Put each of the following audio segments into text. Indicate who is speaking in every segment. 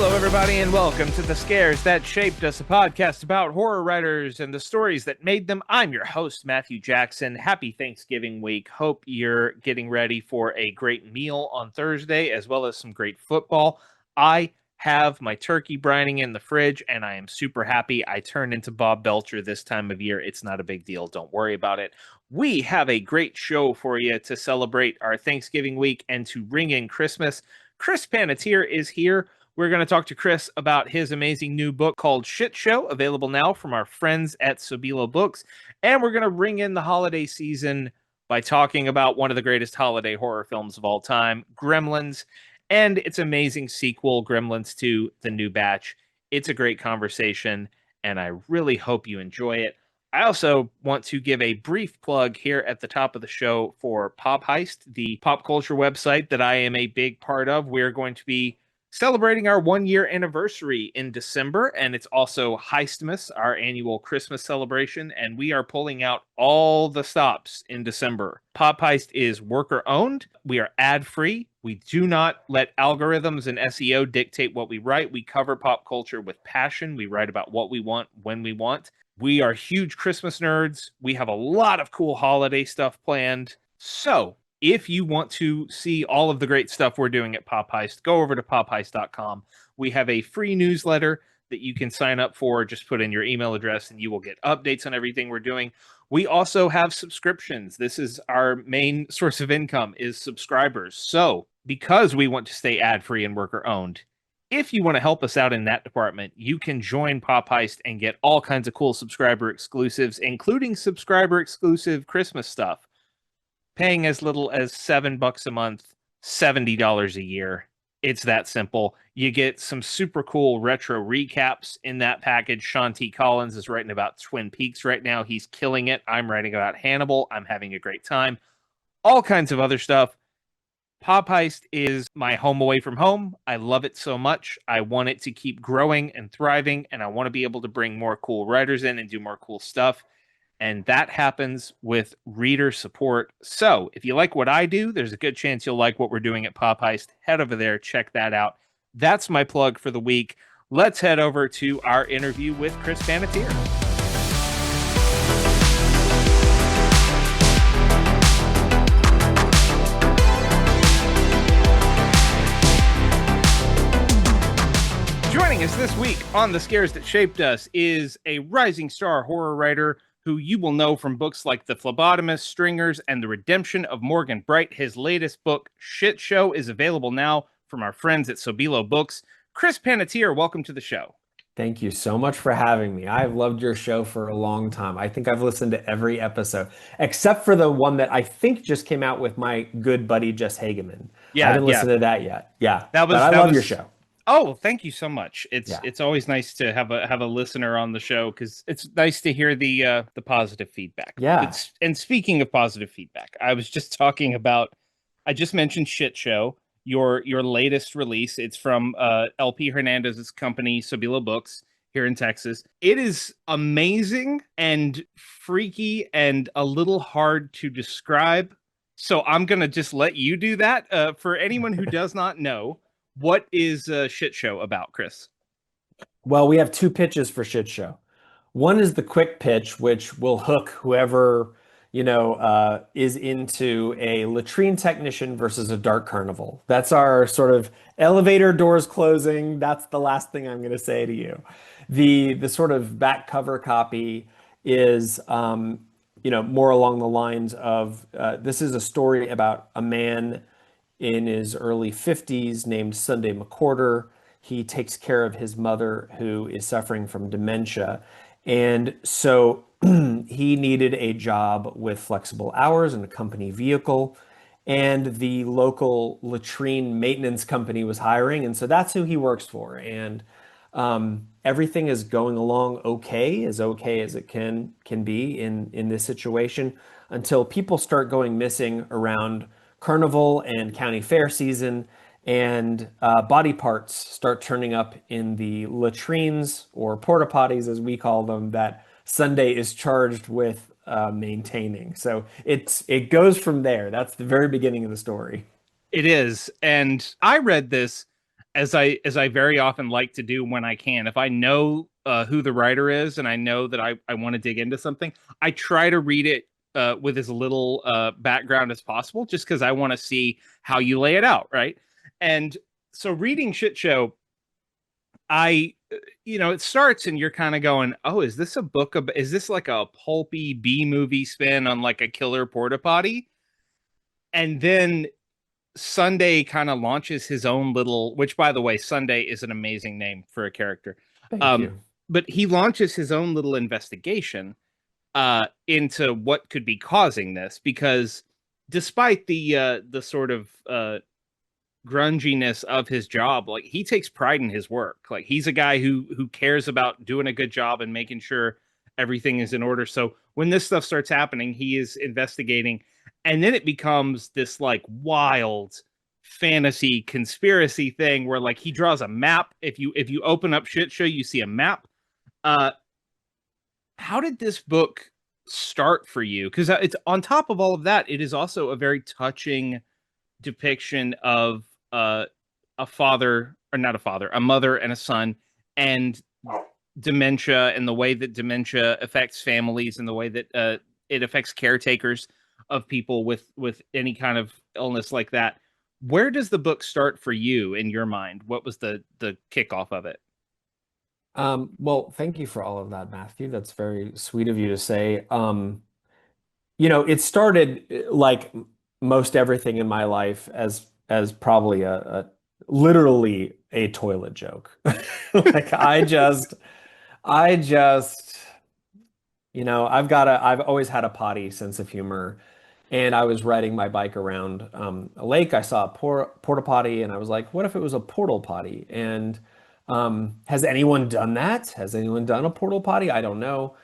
Speaker 1: Hello, everybody, and welcome to The Scares That Shaped Us, a podcast about horror writers and the stories that made them. I'm your host, Matthew Jackson. Happy Thanksgiving week. Hope you're getting ready for a great meal on Thursday, as well as some great football. I have my turkey brining in the fridge, and I am super happy. I turn into Bob Belcher this time of year. It's not a big deal. Don't worry about it. We have a great show for you to celebrate our Thanksgiving week and to ring in Christmas. Chris Panatier is here. We're going to talk to Chris about his amazing new book called Shitshow, available now from our friends at Sobelo Books. And we're going to ring in the holiday season by talking about one of the greatest holiday horror films of all time, Gremlins, and its amazing sequel, Gremlins 2, The New Batch. It's a great conversation, and I really hope you enjoy it. I also want to give a brief plug here at the top of the show for Pop Heist, the pop culture website that I am a big part of. We're going to be celebrating our 1-year anniversary in December, and it's also Heistmas, our annual Christmas celebration, and we are pulling out all the stops in December. Pop Heist is worker-owned. We are ad-free. We do not let algorithms and SEO dictate what we write. We cover pop culture with passion. We write about what we want, when we want. We are huge Christmas nerds. We have a lot of cool holiday stuff planned. So, if you want to see all of the great stuff we're doing at Pop Heist, go over to popheist.com. We have a free newsletter that you can sign up for. Just put in your email address and you will get updates on everything we're doing. We also have subscriptions. This is our main source of income, is subscribers. So, because we want to stay ad-free and worker-owned, if you want to help us out in that department, you can join Pop Heist and get all kinds of cool subscriber exclusives, including subscriber-exclusive Christmas stuff. Paying as little as $7 a month, $70 a year. It's that simple. You get some super cool retro recaps in that package. Sean T. Collins is writing about Twin Peaks right now. He's killing it. I'm writing about Hannibal. I'm having a great time. All kinds of other stuff. Pop Heist is my home away from home. I love it so much. I want it to keep growing and thriving, and I want to be able to bring more cool writers in and do more cool stuff. And that happens with reader support. So if you like what I do, there's a good chance you'll like what we're doing at Pop Heist. Head over there, check that out. That's my plug for the week. Let's head over to our interview with Chris Panatier. Joining us this week on The Scares That Shaped Us is a rising star horror writer who you will know from books like The Phlebotomist, Stringers, and The Redemption of Morgan Bright. His latest book, Shitshow, is available now from our friends at Sobelo Books. Chris Panatier, welcome to the show.
Speaker 2: Thank you so much for having me. I've loved your show for a long time. I think I've listened to every episode, except for the one that I think just came out with my good buddy, Jess Hageman. I haven't listened to that yet. Yeah, but I love your show.
Speaker 1: Oh, thank you so much. It's always nice to have a listener on the show because it's nice to hear the positive feedback.
Speaker 2: Yeah.
Speaker 1: And speaking of positive feedback, I was just talking about. I just mentioned Shitshow, your latest release. It's from LP Hernandez's company, Sobelo Books, here in Texas. It is amazing and freaky and a little hard to describe. So I'm gonna just let you do that. For anyone who does not know. What is Shitshow about, Chris?
Speaker 2: Well, we have two pitches for Shitshow. One is the quick pitch, which will hook whoever, is into a latrine technician versus a dark carnival. That's our sort of elevator doors closing. That's the last thing I'm going to say to you. The sort of back cover copy is, more along the lines of this is a story about a man in his early 50s named Sunday McCorder. He takes care of his mother who is suffering from dementia. And so he needed a job with flexible hours and a company vehicle. And the local latrine maintenance company was hiring. And so that's who he works for. And everything is going along okay as it can be in this situation until people start going missing around Carnival and county fair season, and body parts start turning up in the latrines or porta potties, as we call them, that Sunday is charged with maintaining. So it goes from there. That's the very beginning of the story.
Speaker 1: It is. And I read this as I very often like to do when I can. If I know who the writer is and I know that I want to dig into something, I try to read it with as little background as possible, just because I want to see how you lay it out, right? And so reading Shit Show, I it starts and you're kind of going, oh, is this a book of, is this like a pulpy B movie spin on like a killer porta potty? And then Sunday kind of launches his own little, which by the way, Sunday is an amazing name for a character.
Speaker 2: Thank
Speaker 1: Um,
Speaker 2: you.
Speaker 1: but he launches his own little investigation into what could be causing this, because despite the sort of grunginess of his job, like he takes pride in his work. Like he's a guy who cares about doing a good job and making sure everything is in order. So when this stuff starts happening, he is investigating, and then it becomes this like wild fantasy conspiracy thing where like he draws a map. If you open up Shit Show, you see a map. Uh how did this book start for you? Because it's on top of all of that, it is also a very touching depiction of a father, or not a father, a mother and a son, and dementia, and the way that dementia affects families, and the way that it affects caretakers of people with any kind of illness like that. Where does the book start for you in your mind? What was the kickoff of it?
Speaker 2: Well, thank you for all of that, Matthew. That's very sweet of you to say. It started like most everything in my life as probably a literally a toilet joke. Like I just, I've always had a potty sense of humor. And I was riding my bike around a lake. I saw a porta potty, and I was like, "What if it was a portal potty?" And has anyone done that? Has anyone done a portal potty? I don't know.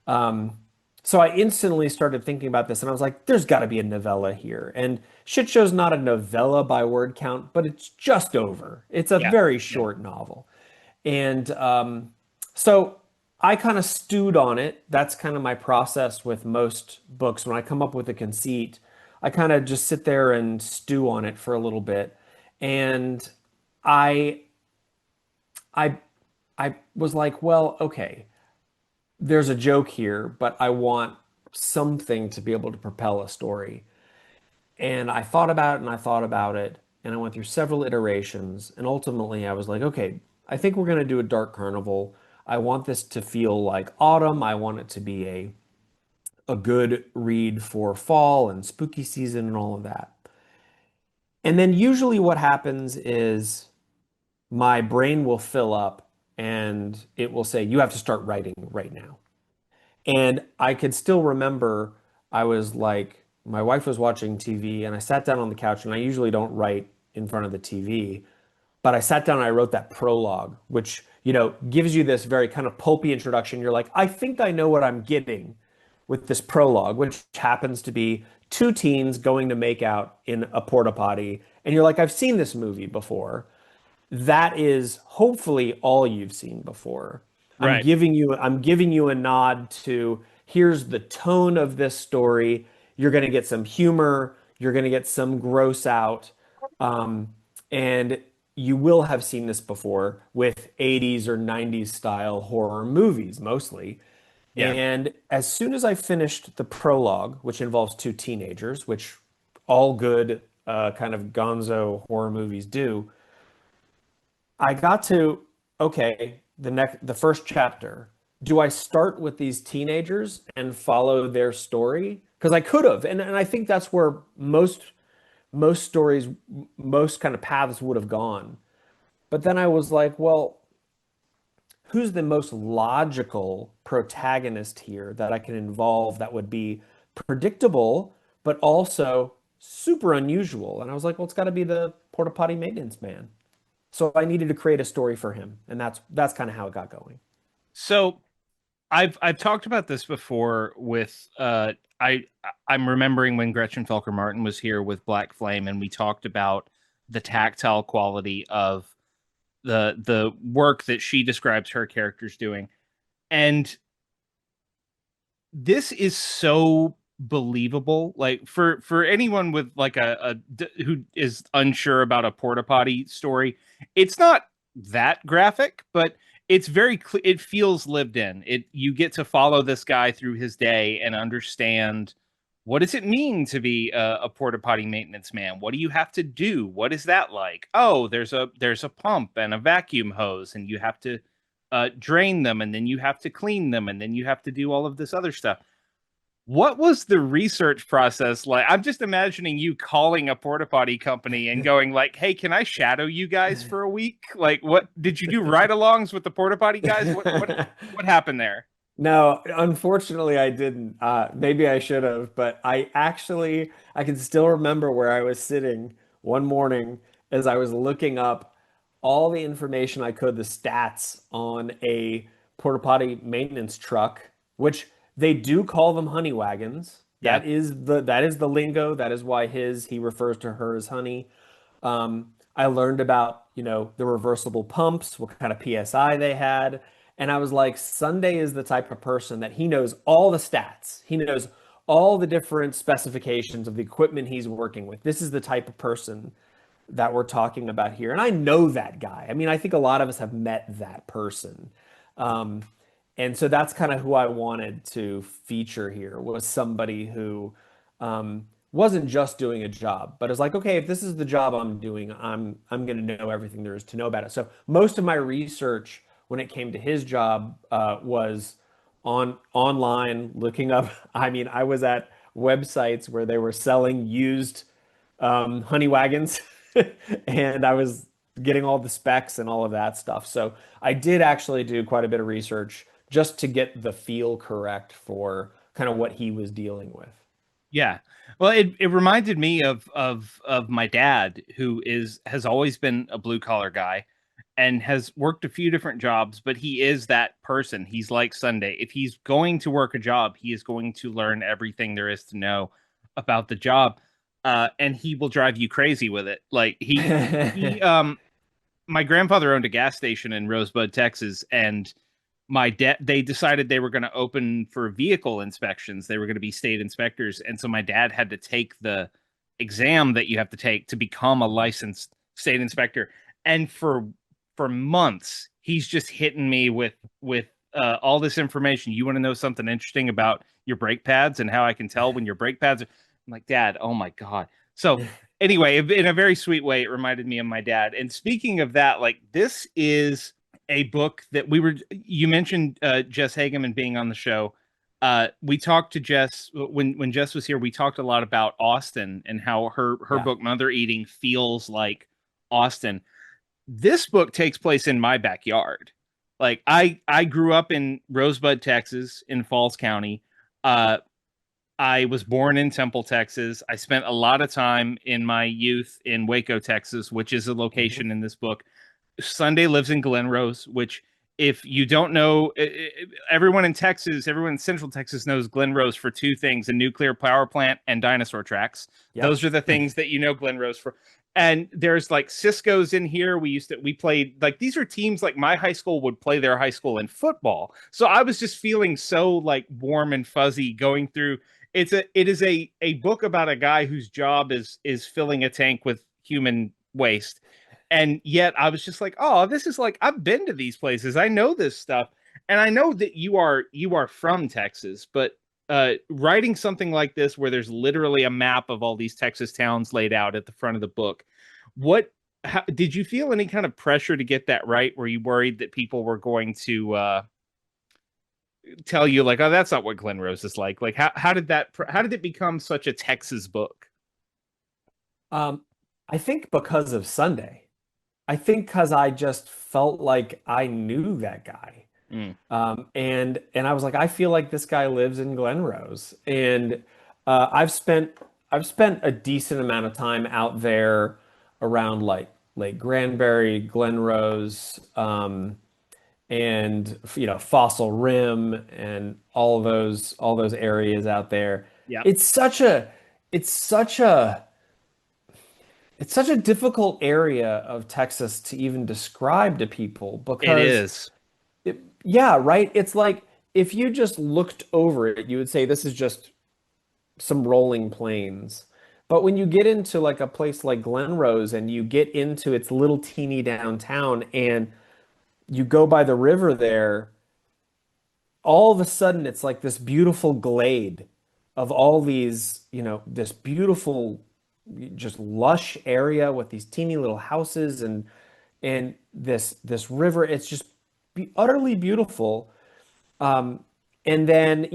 Speaker 2: Um, so I instantly started thinking about this, and I was like, "There's got to be a novella here." And Shit Show's not a novella by word count, but it's just over. It's a
Speaker 1: Yeah,
Speaker 2: very
Speaker 1: yeah,
Speaker 2: short novel. And so I kind of stewed on it. That's kind of my process with most books. When I come up with a conceit, I kind of just sit there and stew on it for a little bit. And I I I was like, well, okay, there's a joke here, but I want something to be able to propel a story. And I thought about it and I thought about it, and I went through several iterations. And ultimately, I was like, okay, I think we're going to do a dark carnival. I want this to feel like autumn. I want it to be a good read for fall and spooky season and all of that. And then usually what happens is my brain will fill up and it will say, you have to start writing right now. And I could still remember I was like, my wife was watching TV and I sat down on the couch, and I usually don't write in front of the TV, but I sat down and I wrote that prologue, which, gives you this very kind of pulpy introduction. You're like, I think I know what I'm getting with this prologue, which happens to be two teens going to make out in a porta potty. And you're like, I've seen this movie before. That is hopefully all you've seen before.
Speaker 1: right.
Speaker 2: I'm giving you a nod to, here's the tone of this story. You're going to get some humor, you're going to get some gross out. And you will have seen this before with 80s or 90s style horror movies mostly.
Speaker 1: Yeah.
Speaker 2: And as soon as I finished the prologue, which involves two teenagers, which all good kind of gonzo horror movies do, I got to, okay, the first chapter. Do I start with these teenagers and follow their story? Because I could have, and I think that's where most stories, most kind of paths would have gone. But then I was like, well, who's the most logical protagonist here that I can involve that would be predictable, but also super unusual? And I was like, well, it's got to be the porta potty maintenance man. So I needed to create a story for him, and that's kind of how it got going.
Speaker 1: So I've talked about this before with I I'm remembering when Gretchen Felker Martin was here with Black Flame, and we talked about the tactile quality of the work that she describes her characters doing. And this is so believable. Like for anyone with like who is unsure about a porta potty story, it's not that graphic, but it's it feels lived in. It You get to follow this guy through his day and understand what does it mean to be a porta potty maintenance man? What do you have to do? What is that like? Oh, there's a pump and a vacuum hose, and you have to drain them, and then you have to clean them, and then you have to do all of this other stuff. What was the research process like? I'm just imagining you calling a porta potty company and going like, "Hey, can I shadow you guys for a week? Like, what did you do? Ride-alongs with the porta potty guys? What happened there?"
Speaker 2: No, unfortunately, I didn't. Maybe I should have, but I can still remember where I was sitting one morning as I was looking up all the information I could, the stats on a porta potty maintenance truck, which they do call them honey wagons.
Speaker 1: Yeah,
Speaker 2: That is the lingo. That is why he refers to her as honey. I learned about, the reversible pumps, what kind of PSI they had. And I was like, Sunday is the type of person that he knows all the stats. He knows all the different specifications of the equipment he's working with. This is the type of person that we're talking about here. And I know that guy. I mean, I think a lot of us have met that person. Um, and so that's kind of who I wanted to feature here, was somebody who wasn't just doing a job, but is like, okay, if this is the job I'm doing, I'm going to know everything there is to know about it. So most of my research when it came to his job was online looking up. I mean, I was at websites where they were selling used honey wagons, and I was getting all the specs and all of that stuff. So I did actually do quite a bit of research just to get the feel correct for kind of what he was dealing with.
Speaker 1: yeah. Well, it reminded me of my dad, who has always been a blue collar guy and has worked a few different jobs, but he is that person. He's like Sunday. If he's going to work a job, he is going to learn everything there is to know about the job. And he will drive you crazy with it. Like he my grandfather owned a gas station in Rosebud, Texas, and my dad they decided they were going to open for vehicle inspections. They were going to be state inspectors, and so my dad had to take the exam that you have to take to become a licensed state inspector. And for months, he's just hitting me with all this information. You want to know something interesting about your brake pads and how I can tell when your brake pads are? I'm like, Dad, oh my God. So anyway, in a very sweet way, it reminded me of my dad. And speaking of that, like this is a book that you mentioned Jess Hageman being on the show. We talked to Jess when Jess was here. We talked a lot about Austin and how her
Speaker 2: Yeah.
Speaker 1: book Mother Eating feels like Austin. This book takes place in my backyard. Like I grew up in Rosebud, Texas, in Falls County. Uh, I was born in Temple, Texas. I spent a lot of time in my youth in Waco, Texas, which is a
Speaker 2: Mhm.
Speaker 1: location in this book. Sunday lives in Glen Rose, which, if you don't know, everyone in Texas, everyone in Central Texas knows Glen Rose for two things: a nuclear power plant and dinosaur tracks.
Speaker 2: Yep.
Speaker 1: Those are the things that you know Glen Rose for. And there's like Cisco's in here. We played, like, these are teams like my high school would play their high school in football. So I was just feeling so like warm and fuzzy going through. It is a book about a guy whose job is filling a tank with human waste. And yet I was just like, oh, this is like, I've been to these places. I know this stuff. And I know that you are from Texas, but writing something like this where there's literally a map of all these Texas towns laid out at the front of the book, did you feel any kind of pressure to get that right? Were you worried that people were going to tell you like, oh, that's not what Glen Rose is like? Like, how did it become such a Texas book?
Speaker 2: Um, I think because of Sunday. I think because I just felt like I knew that guy.
Speaker 1: Mm,
Speaker 2: And I was like, I feel like this guy lives in Glen Rose. And I've spent a decent amount of time out there around like Lake Granbury, Glen Rose, and Fossil Rim and all those areas out there.
Speaker 1: yeah,
Speaker 2: It's such a it's such a it's such a difficult area of Texas to even describe to people
Speaker 1: it
Speaker 2: because
Speaker 1: is.
Speaker 2: yeah, right. It's like if you just looked over it, you would say this is just some rolling plains. But when you get into like a place like Glenrose and you get into its little teeny downtown and you go by the river there, all of a sudden it's like this beautiful glade of all these, this beautiful, just lush area with these teeny little houses and this river. It's just utterly beautiful. Um, and then,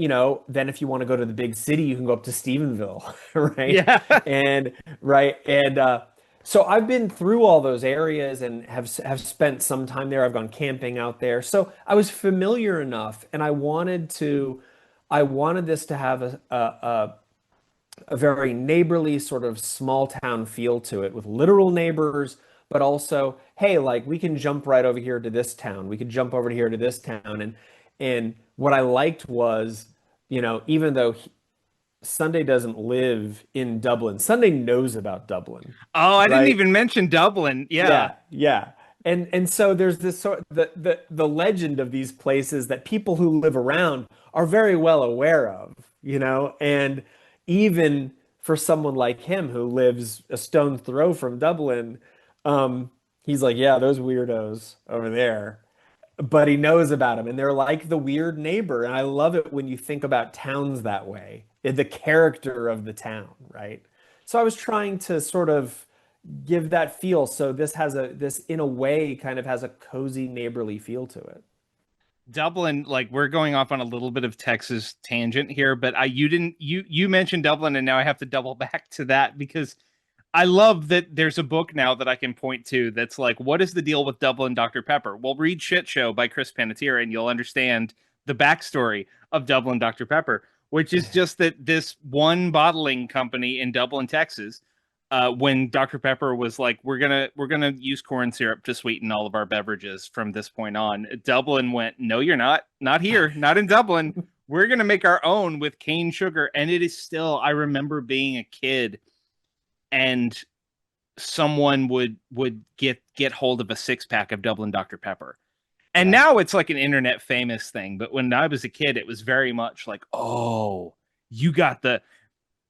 Speaker 2: then if you want to go to the big city, you can go up to Stephenville, right?
Speaker 1: Yeah.
Speaker 2: And right. And so I've been through all those areas and have spent some time there. I've gone camping out there. So I was familiar enough and I wanted this to have a very neighborly sort of small town feel to it with literal neighbors, but also, hey, like we can jump right over here to this town. We could jump over here to this town. And what I liked was, even though Sunday doesn't live in Dublin, Sunday knows about Dublin,
Speaker 1: Oh, I didn't
Speaker 2: right?
Speaker 1: even mention Dublin. Yeah.
Speaker 2: Yeah, yeah. And so there's this sort the legend of these places that people who live around are very well aware of, and even for someone like him who lives a stone's throw from Dublin, he's like, yeah, those weirdos over there. But he knows about them, and they're like the weird neighbor. And I love it when you think about towns that way, the character of the town, right? So I was trying to sort of give that feel. So this in a way kind of has a cozy neighborly feel to it.
Speaker 1: Dublin, like we're going off on a little bit of Texas tangent here, but you mentioned Dublin and now I have to double back to that because I love that there's a book now that I can point to that's like, what is the deal with Dublin Dr. Pepper? Well, read Shitshow by Chris Panatier and you'll understand the backstory of Dublin Dr. Pepper, which is just that this one bottling company in Dublin, Texas, when Dr. Pepper was like, we're gonna use corn syrup to sweeten all of our beverages from this point on. Dublin went, no, you're not here, not in Dublin. We're gonna make our own with cane sugar, and it is still. I remember being a kid and someone would get hold of a 6 pack of Dublin Dr. Pepper. And
Speaker 2: Yeah.
Speaker 1: now it's like an internet famous thing, but when I was a kid it was very much like, "Oh, you got the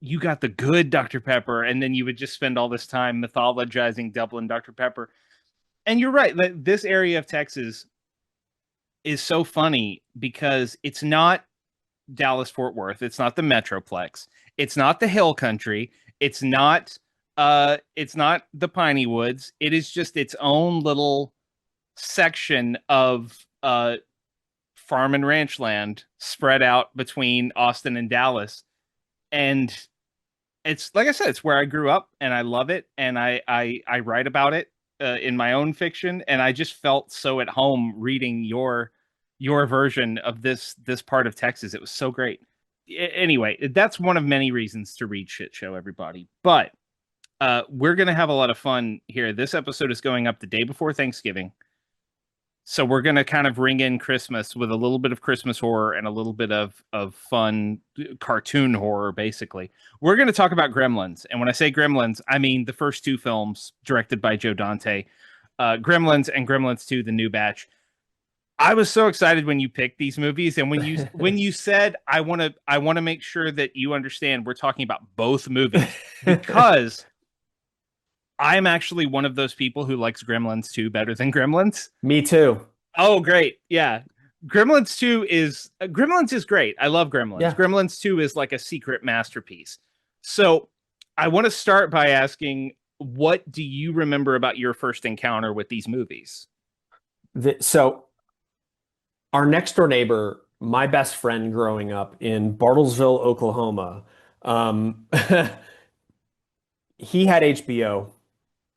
Speaker 1: you got the good Dr. Pepper." And then you would just spend all this time mythologizing Dublin Dr. Pepper. And you're right, that this area of Texas is so funny because it's not Dallas Fort Worth, it's not the Metroplex, it's not the Hill Country, it's not the Piney Woods. It is just its own little section of farm and ranch land spread out between Austin and Dallas. And it's like I said, it's where I grew up and I love it. And I write about it in my own fiction. And I just felt so at home reading your version of this part of Texas. It was so great. Anyway, that's one of many reasons to read Shit Show, everybody. But we're gonna have a lot of fun here. This episode is going up the day before Thanksgiving. So we're gonna kind of ring in Christmas with a little bit of Christmas horror and a little bit of fun cartoon horror, basically. We're gonna talk about Gremlins. And when I say Gremlins, I mean the first two films directed by Joe Dante. Gremlins and Gremlins 2, The New Batch. I was so excited when you picked these movies, and when you said I want to make sure that you understand we're talking about both movies because I'm actually one of those people who likes Gremlins 2 better than Gremlins.
Speaker 2: Me too.
Speaker 1: Oh, great. Yeah. Gremlins is great. I love Gremlins.
Speaker 2: Yeah.
Speaker 1: Gremlins 2 is like a secret masterpiece. So, I want to start by asking, what do you remember about your first encounter with these movies?
Speaker 2: So our next door neighbor, my best friend growing up in Bartlesville, Oklahoma, um, he had HBO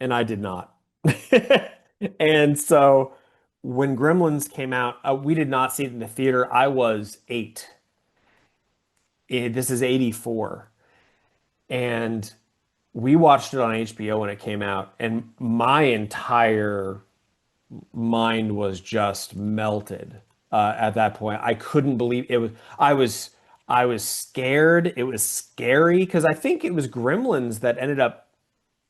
Speaker 2: and I did not. And so when Gremlins came out, we did not see it in the theater. I was 8. This is 84. And we watched it on HBO when it came out, and my entire mind was just melted at that point. I couldn't believe it was. I was scared. It was scary because I think it was Gremlins that ended up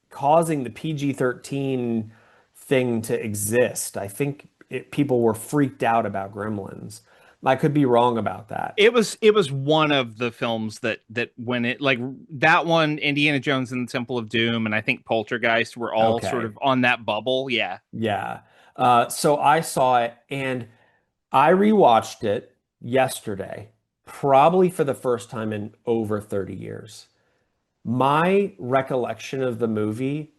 Speaker 2: causing the PG-13 thing to exist. I think people were freaked out about Gremlins. I could be wrong about that.
Speaker 1: It was one of the films that when it like that one, Indiana Jones and the Temple of Doom, and I think Poltergeist were all sort
Speaker 2: Okay.
Speaker 1: of on that bubble. Yeah.
Speaker 2: Yeah. So I saw it and I rewatched it yesterday, probably for the first time in over 30 years. My recollection of the movie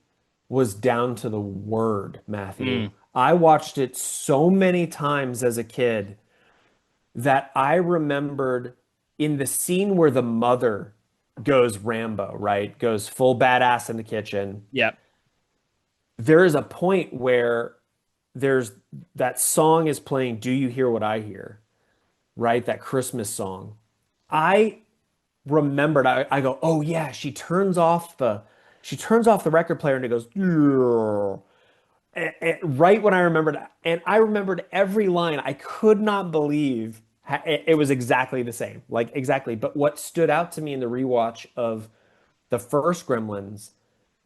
Speaker 2: was down to the word, Matthew.
Speaker 1: Mm,
Speaker 2: I watched it so many times as a kid that I remembered in the scene where the mother goes Rambo, right? Goes full badass in the kitchen.
Speaker 1: yeah.
Speaker 2: There is a point where there's that song is playing, Do You Hear What I Hear? Right? That Christmas song. I remembered, I go, oh yeah, she turns off the record player and it goes, yeah. Right when I remembered, and I remembered every line. I could not believe it was exactly the same, like exactly. But what stood out to me in the rewatch of the first Gremlins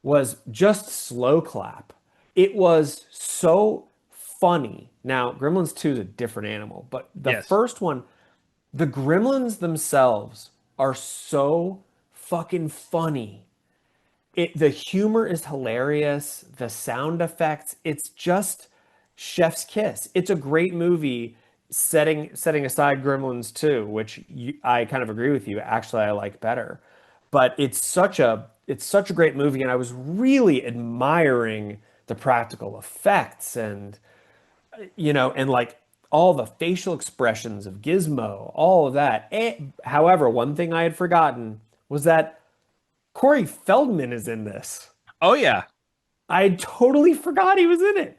Speaker 2: was just slow clap. It was so funny. Now, Gremlins 2 is a different animal, but the
Speaker 1: Yes.
Speaker 2: first one, the Gremlins themselves are so fucking funny. The humor is hilarious. The sound effects, it's just chef's kiss. It's a great movie. Setting aside Gremlins 2, which I kind of agree with you. Actually, I like better, but it's such a great movie, and I was really admiring the practical effects and and like all the facial expressions of Gizmo, all of that. However, one thing I had forgotten was that Corey Feldman is in this.
Speaker 1: Oh yeah.
Speaker 2: I totally forgot he was in it.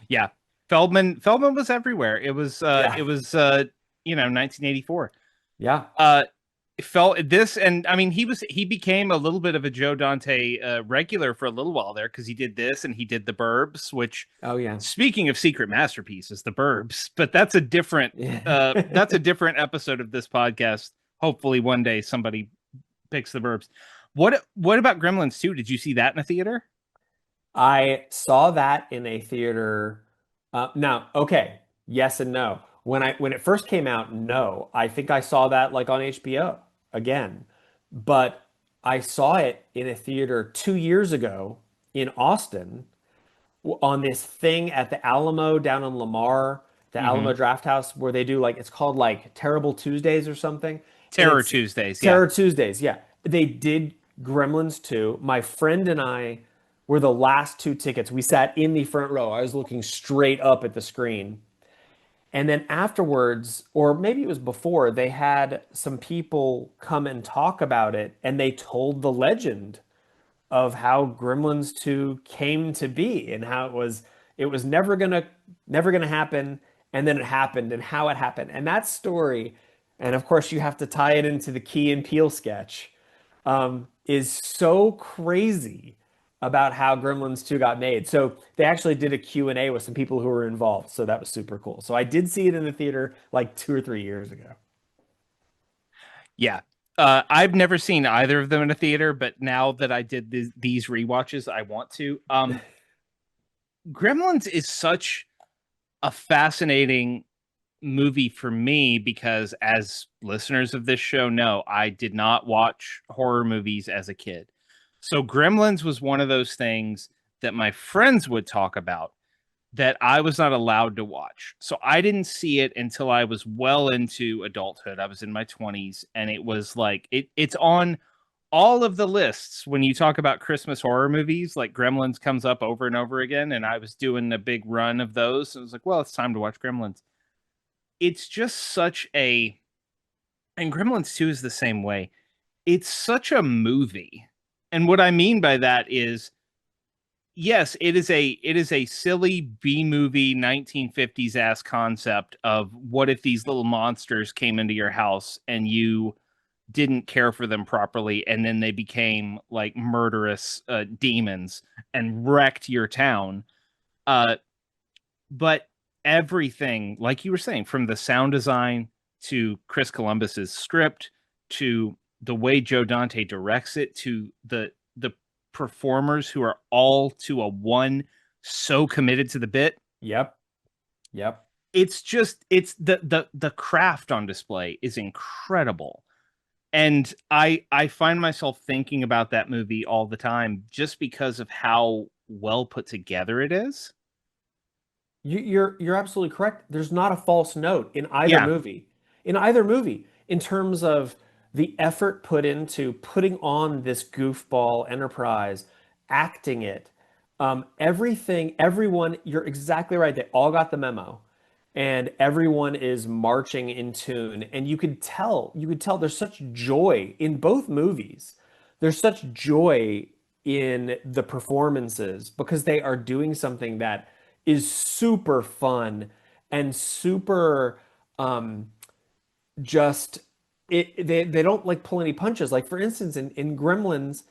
Speaker 1: Yeah. Feldman was everywhere.
Speaker 2: Yeah.
Speaker 1: It was 1984.
Speaker 2: Yeah.
Speaker 1: Felt this, and I mean he became a little bit of a Joe Dante regular for a little while there because he did this and he did The Burbs, which,
Speaker 2: Oh yeah.
Speaker 1: speaking of secret masterpieces, The Burbs, but that's a different episode of this podcast. Hopefully one day somebody picks The Burbs. What about Gremlins 2? Did you see that in a theater?
Speaker 2: I saw that in a theater. Now, okay, yes and no. When it first came out, no. I think I saw that like on HBO again. But I saw it in a theater 2 years ago in Austin on this thing at the Alamo down in Lamar, the Alamo
Speaker 1: Mm-hmm.
Speaker 2: Draft House, where they do like it's called like Terrible Tuesdays or something. And
Speaker 1: Terror
Speaker 2: it's
Speaker 1: Tuesdays, yeah.
Speaker 2: Terror Tuesdays, yeah. They did Gremlins 2. My friend and I were the last two tickets. We sat in the front row. I was looking straight up at the screen. And then afterwards, or maybe it was before, they had some people come and talk about it, and they told the legend of how Gremlins 2 came to be and how it was never gonna happen, and then it happened and how it happened. And that story, and of course you have to tie it into the Key and Peele sketch, is so crazy about how Gremlins 2 got made. So they actually did a Q&A with some people who were involved. So that was super cool. So I did see it in the theater like 2 or 3 years ago.
Speaker 1: Yeah. I've never seen either of them in a theater, but now that I did these rewatches, I want to. Gremlins is such a fascinating movie for me because, as listeners of this show know, I did not watch horror movies as a kid. So Gremlins was one of those things that my friends would talk about that I was not allowed to watch. So I didn't see it until I was well into adulthood. I was in my 20s, and it was like it's on all of the lists when you talk about Christmas horror movies. Like Gremlins comes up over and over again, and I was doing a big run of those. And I was like, well, it's time to watch Gremlins. It's just such a, and Gremlins 2 is the same way. It's such a movie. And what I mean by that is, yes, it is a silly B movie 1950s ass concept of what if these little monsters came into your house and you didn't care for them properly, and then they became like murderous demons and wrecked your town. Uh, but everything, like you were saying, from the sound design to Chris Columbus's script to the way Joe Dante directs it to the performers who are all to a one so committed to the bit.
Speaker 2: Yep. Yep.
Speaker 1: it's just it's the craft on display is incredible. And I find myself thinking about that movie all the time just because of how well put together it is.
Speaker 2: You're absolutely correct. There's not a false note in either
Speaker 1: Yeah,
Speaker 2: movie. In either movie, in terms of the effort put into putting on this goofball enterprise, acting it, everything, everyone, you're exactly right. They all got the memo, and everyone is marching in tune. And you could tell there's such joy in both movies. There's such joy in the performances because they are doing something that is super fun and super um just they don't like pull any punches. Like for instance in Gremlins,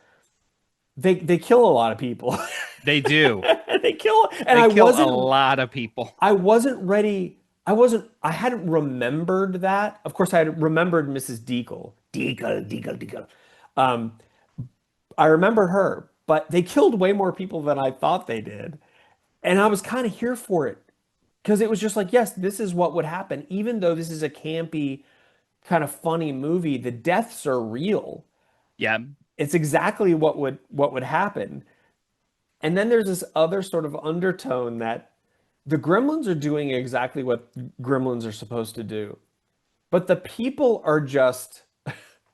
Speaker 2: they kill a lot of people.
Speaker 1: they do.
Speaker 2: They kill and
Speaker 1: They kill a lot of people.
Speaker 2: I wasn't ready. I hadn't remembered that. Of course, I had remembered Mrs. Deagle. Deagle. Um, I remember her, but they killed way more people than I thought they did. And I was kind of here for it because it was just like, yes, this is what would happen. Even though this is a campy, kind of funny movie, the deaths are real.
Speaker 1: Yeah.
Speaker 2: It's exactly what would happen. And then there's this other sort of undertone that the Gremlins are doing exactly what Gremlins are supposed to do. But the people are just,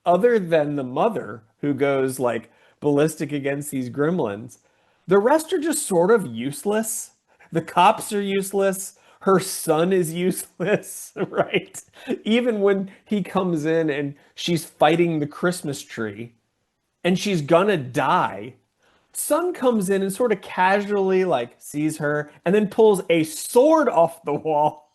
Speaker 2: other than the mother who goes like ballistic against these gremlins, the rest are just sort of useless. The cops are useless. Her son is useless, right? Even when he comes in and she's fighting the Christmas tree and she's gonna die, son comes in and sort of casually like sees her and then pulls a sword off the wall.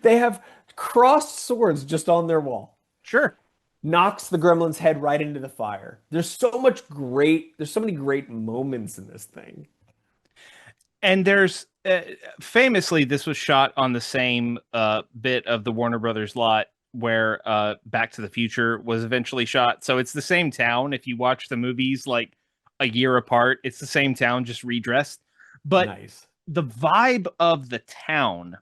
Speaker 2: They have crossed swords just on their wall,
Speaker 1: Sure.
Speaker 2: knocks the gremlin's head right into the fire. There's so many great moments in this thing.
Speaker 1: And there's famously, this was shot on the same bit of the Warner Brothers lot where Back to the Future was eventually shot. So it's the same town. If you watch the movies like a year apart, it's the same town, just redressed. But
Speaker 2: Nice.
Speaker 1: the vibe of the town,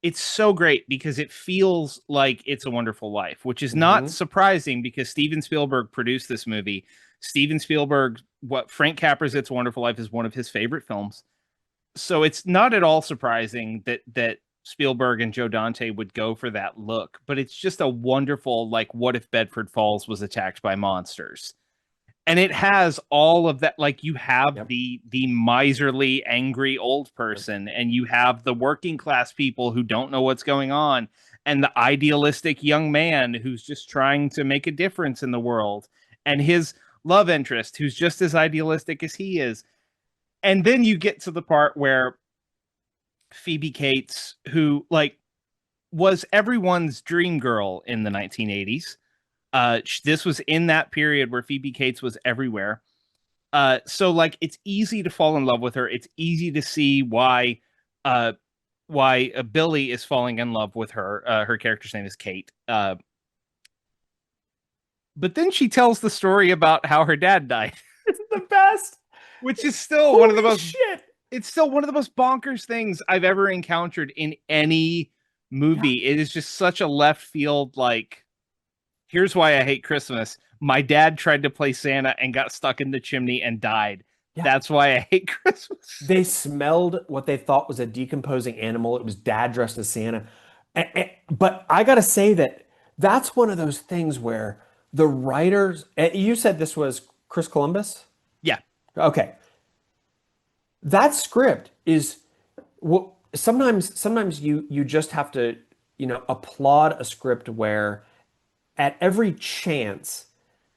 Speaker 1: it's so great because it feels like It's a Wonderful Life, which is not
Speaker 2: Hmm.
Speaker 1: surprising because Steven Spielberg produced this movie. Steven Spielberg, what Frank Capra's It's a Wonderful Life is one of his favorite films. So it's not at all surprising that Spielberg and Joe Dante would go for that look, but it's just a wonderful like what if Bedford Falls was attacked by monsters. And it has all of that, like you have
Speaker 2: Yep.
Speaker 1: the miserly angry old
Speaker 2: Yep.
Speaker 1: person and you have the working class people who don't know what's going on and the idealistic young man who's just trying to make a difference in the world and his love interest who's just as idealistic as he is. And then you get to the part where Phoebe Cates, who like was everyone's dream girl in the 1980s. This was in that period where Phoebe Cates was everywhere. So like it's easy to fall in love with her. It's easy to see uh, why Billy is falling in love with her. Her character's name is Kate. But then she tells the story about how her dad died,
Speaker 2: It's the best.
Speaker 1: which is still one of the
Speaker 2: Holy
Speaker 1: most
Speaker 2: shit.
Speaker 1: it's still one of the most bonkers things I've ever encountered in any
Speaker 2: Yeah.
Speaker 1: movie. It is just such a left field, like, here's why I hate Christmas. My dad tried to play Santa and got stuck in the chimney and died.
Speaker 2: Yeah.
Speaker 1: That's why I hate Christmas.
Speaker 2: They smelled what they thought was a decomposing animal. It was dad dressed as Santa. But I got to say that that's one of those things where the writers, and you said this was Chris Columbus?
Speaker 1: Yeah,
Speaker 2: Okay. That script is well, sometimes you just have to, applaud a script where at every chance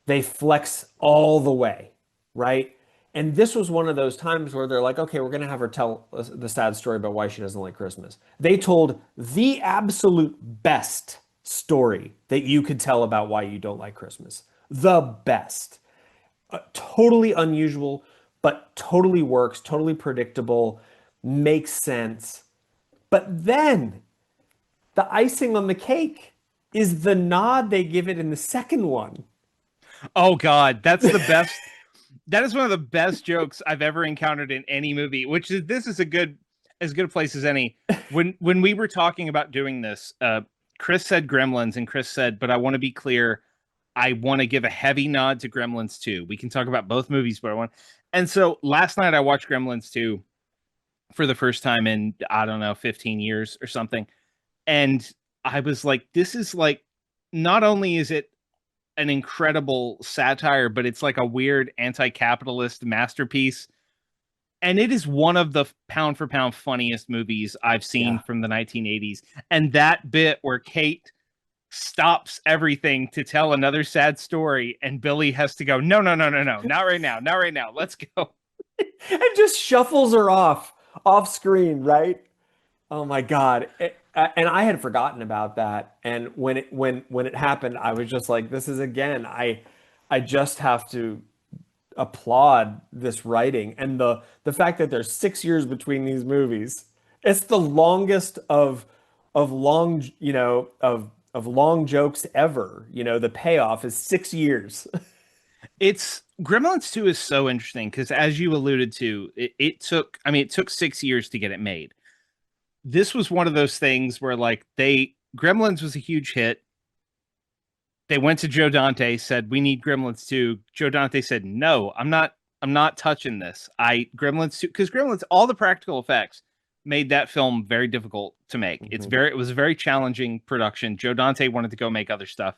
Speaker 2: they flex all the way, right? And this was one of those times where they're like, okay, we're going to have her tell the sad story about why she doesn't like Christmas. They told the absolute best story that you could tell about why you don't like Christmas. The best. Totally unusual, but totally works, totally predictable, makes sense. But then the icing on the cake is the nod they give it in the second one.
Speaker 1: oh god, that's the best. That is one of the best jokes I've ever encountered in any movie, which is this is a good as good a place as any. When we were talking about doing this, Chris said Gremlins, and Chris said, but I want to be clear, I want to give a heavy nod to Gremlins 2. We can talk about both movies, but I want. And so last night I watched Gremlins 2 for the first time in, I don't know, 15 years or something. And I was like, this is like, not only is it an incredible satire, but it's like a weird anti-capitalist masterpiece. And it is one of the pound for pound funniest movies I've seen
Speaker 2: Yeah.
Speaker 1: from the 1980s. And that bit where Kate stops everything to tell another sad story, and Billy has to go, no, no, no, no, no, not right now, not right now. Let's go.
Speaker 2: And just shuffles her off screen, right? Oh my God. And I had forgotten about that. And when it happened, I was just like, this is again, I just have to applaud this writing and the fact that there's 6 years between these movies. It's the longest of long, of long jokes ever. The payoff is 6 years.
Speaker 1: It's Gremlins 2 is so interesting because, as you alluded to, it took 6 years to get it made. This was one of those things where like Gremlins was a huge hit. They went to Joe Dante, said, we need Gremlins 2. Joe Dante said, no, I'm not touching this. Gremlins 2, because Gremlins, all the practical effects made that film very difficult to make. It was a very challenging production. Joe Dante wanted to go make other stuff.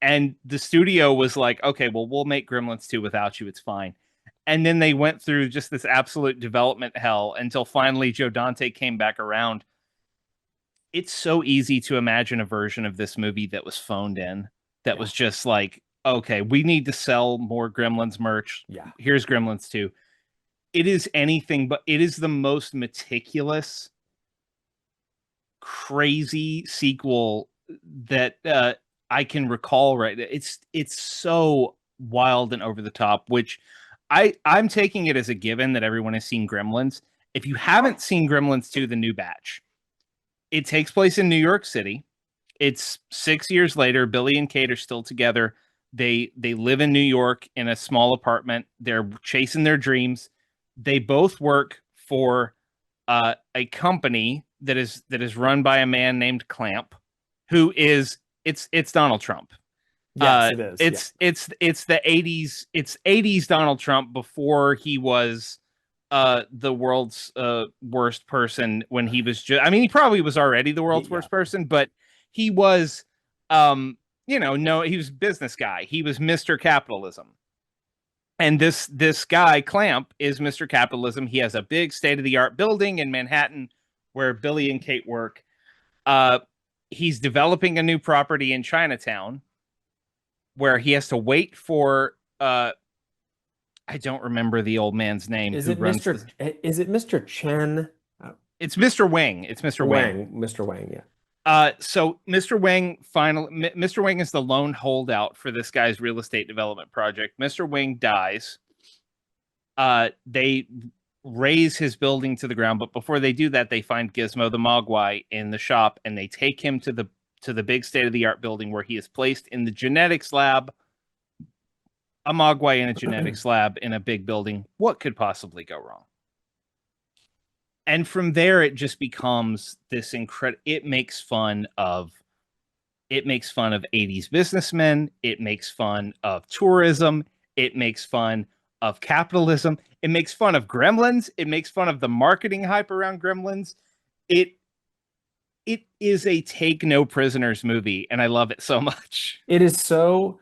Speaker 1: And the studio was like, okay, well, we'll make Gremlins 2 without you. It's fine. And then they went through just this absolute development hell until finally Joe Dante came back around. It's so easy to imagine a version of this movie that was phoned in, that was just like, okay, we need to sell more Gremlins merch.
Speaker 2: Yeah.
Speaker 1: Here's Gremlins 2. It is anything but, it is the most meticulous, crazy sequel that I can recall, right? It's so wild and over the top, which I'm taking it as a given that everyone has seen Gremlins. If you haven't seen Gremlins 2, The New Batch, it takes place in New York City. It's 6 years later. Billy and Kate are still together. They live in New York in a small apartment. They're chasing their dreams. They both work for a company that is run by a man named Clamp, who is it's Donald Trump.
Speaker 2: Yes, it is.
Speaker 1: It's the 80s. It's 80s Donald Trump before he was the world's worst person, when he was just, I mean, he probably was already the world's worst person, but he was no, he was a business guy. He was Mr. Capitalism. And this guy, Clamp, is Mr. Capitalism. He has a big state-of-the-art building in Manhattan where Billy and Kate work. He's developing a new property in Chinatown where he has to wait for I don't remember the old man's name.
Speaker 2: Is it Mr. Chen?
Speaker 1: It's Mr. Wang. It's Mr. Wang.
Speaker 2: Mr. Wang, yeah.
Speaker 1: So Mr. Wang is the lone holdout for this guy's real estate development project. Mr. Wang dies. They raise his building to the ground, but before they do that, they find Gizmo the Mogwai in the shop, and they take him to the big state-of-the-art building where he is placed in the genetics lab. A Mogwai in a genetics lab in a big building. What could possibly go wrong? And from there, it just becomes this incredible. It makes fun of 80s businessmen. It makes fun of tourism. It makes fun of capitalism. It makes fun of Gremlins. It makes fun of the marketing hype around Gremlins. It is a take no prisoners movie, and I love it so much.
Speaker 2: It is so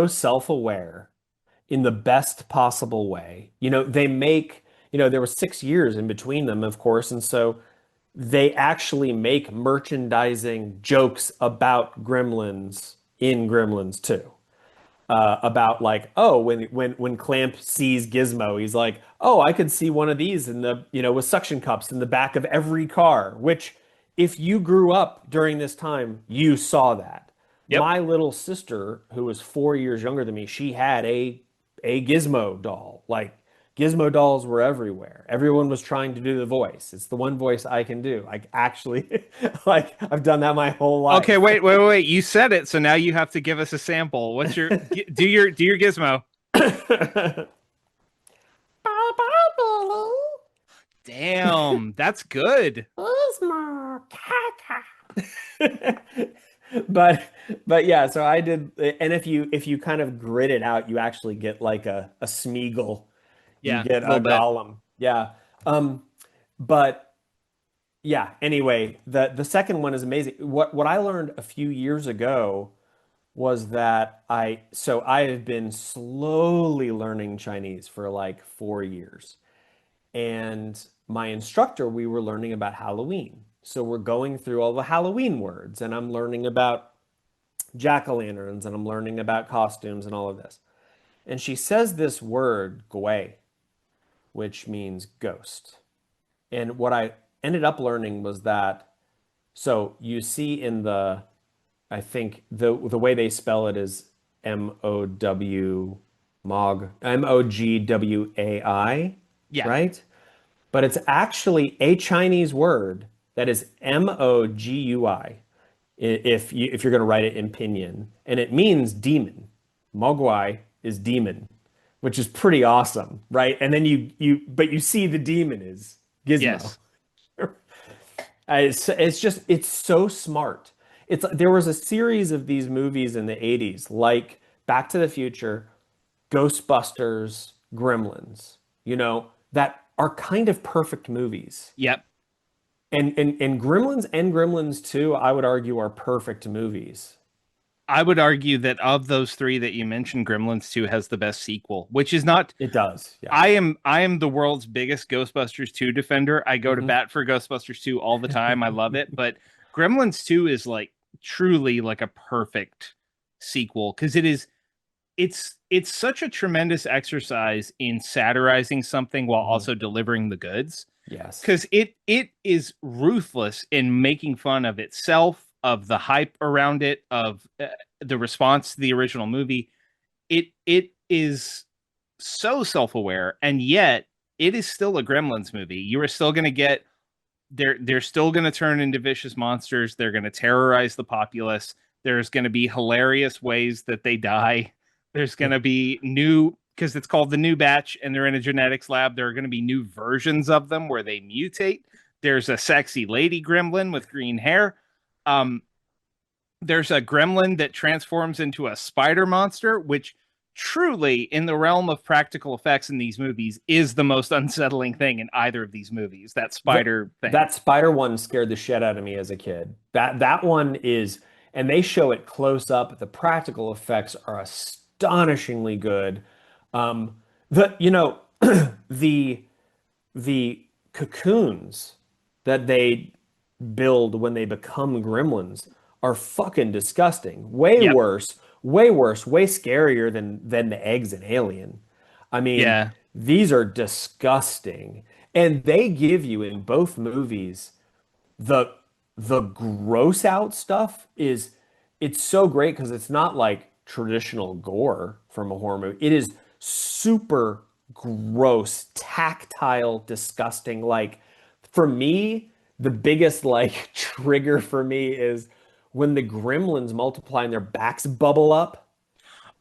Speaker 2: self-aware in the best possible way. There were 6 years in between them, of course, and so they actually make merchandising jokes about Gremlins in Gremlins 2. About like, oh, when Clamp sees Gizmo, he's like, oh, I could see one of these in the, with suction cups in the back of every car, which if you grew up during this time, you saw that. Yep. My little sister, who was 4 years younger than me, she had a Gizmo doll. Like, Gizmo dolls were everywhere. Everyone was trying to do the voice. It's the one voice I can do. Like, actually, like, I've done that my whole life.
Speaker 1: Okay, wait. You said it, so now you have to give us a sample. What's your do your Gizmo? Damn, that's good.
Speaker 2: But but yeah, so I did, and if you kind of grid it out, you actually get like a Smeagol, you
Speaker 1: Yeah,
Speaker 2: get
Speaker 1: a
Speaker 2: a
Speaker 1: little bit.
Speaker 2: Gollum. Yeah. But yeah, anyway, the second one is amazing. What I learned a few years ago was that I have been slowly learning Chinese for like 4 years. And my instructor, we were learning about Halloween. So we're going through all the Halloween words, and I'm learning about jack-o'-lanterns, and I'm learning about costumes and all of this. And she says this word, gui, which means ghost. And what I ended up learning was that, so you see in the, I think the way they spell it is Mogwai,
Speaker 1: Yeah.
Speaker 2: right? But it's actually a Chinese word that is Mogui if you're going to write it in pinyin, and it means demon. Mogwai is demon, which is pretty awesome, right? And then you see the demon is Gizmo.
Speaker 1: Yes.
Speaker 2: It's so smart. There was a series of these movies in the 80s, like Back to the Future, Ghostbusters, Gremlins, that are kind of perfect movies.
Speaker 1: Yep.
Speaker 2: And Gremlins 2, I would argue, are perfect movies.
Speaker 1: I would argue that of those three that you mentioned, Gremlins 2 has the best sequel, which is not.
Speaker 2: It does, yeah.
Speaker 1: I am the world's biggest Ghostbusters 2 defender. I go to
Speaker 2: Hmm.
Speaker 1: bat for Ghostbusters 2 all the time. I love it, but Gremlins 2 is like truly like a perfect sequel because it's such a tremendous exercise in satirizing something while
Speaker 2: Hmm.
Speaker 1: also delivering the goods
Speaker 2: Yes.
Speaker 1: because it is ruthless in making fun of itself, of the hype around it, of the response to the original movie. It is so self-aware, and yet it is still a Gremlins movie. You are still going to get they're still going to turn into vicious monsters. They're going to terrorize the populace. There's going to be hilarious ways that they die. There's going to be new, because it's called the new batch and they're in a genetics lab. There are going to be new versions of them where they mutate. There's a sexy lady gremlin with green hair. Um, there's a gremlin that transforms into a spider monster, which truly, in the realm of practical effects in these movies, is the most unsettling thing in either of these movies. That
Speaker 2: That
Speaker 1: spider thing.
Speaker 2: that spider one scared the shit out of me as a kid. That one is, and they show it close up. The practical effects are astonishingly good. Um, the the cocoons that they build when they become gremlins are fucking disgusting.
Speaker 1: Yep.
Speaker 2: Way worse, way scarier than the eggs in Alien. I mean,
Speaker 1: Yeah.
Speaker 2: these are disgusting. And they give you in both movies the the gross out stuff is it's so great because it's not like traditional gore from a horror movie. It is super gross, tactile, disgusting. Like for me, the biggest like trigger for me is when the gremlins multiply and their backs bubble up.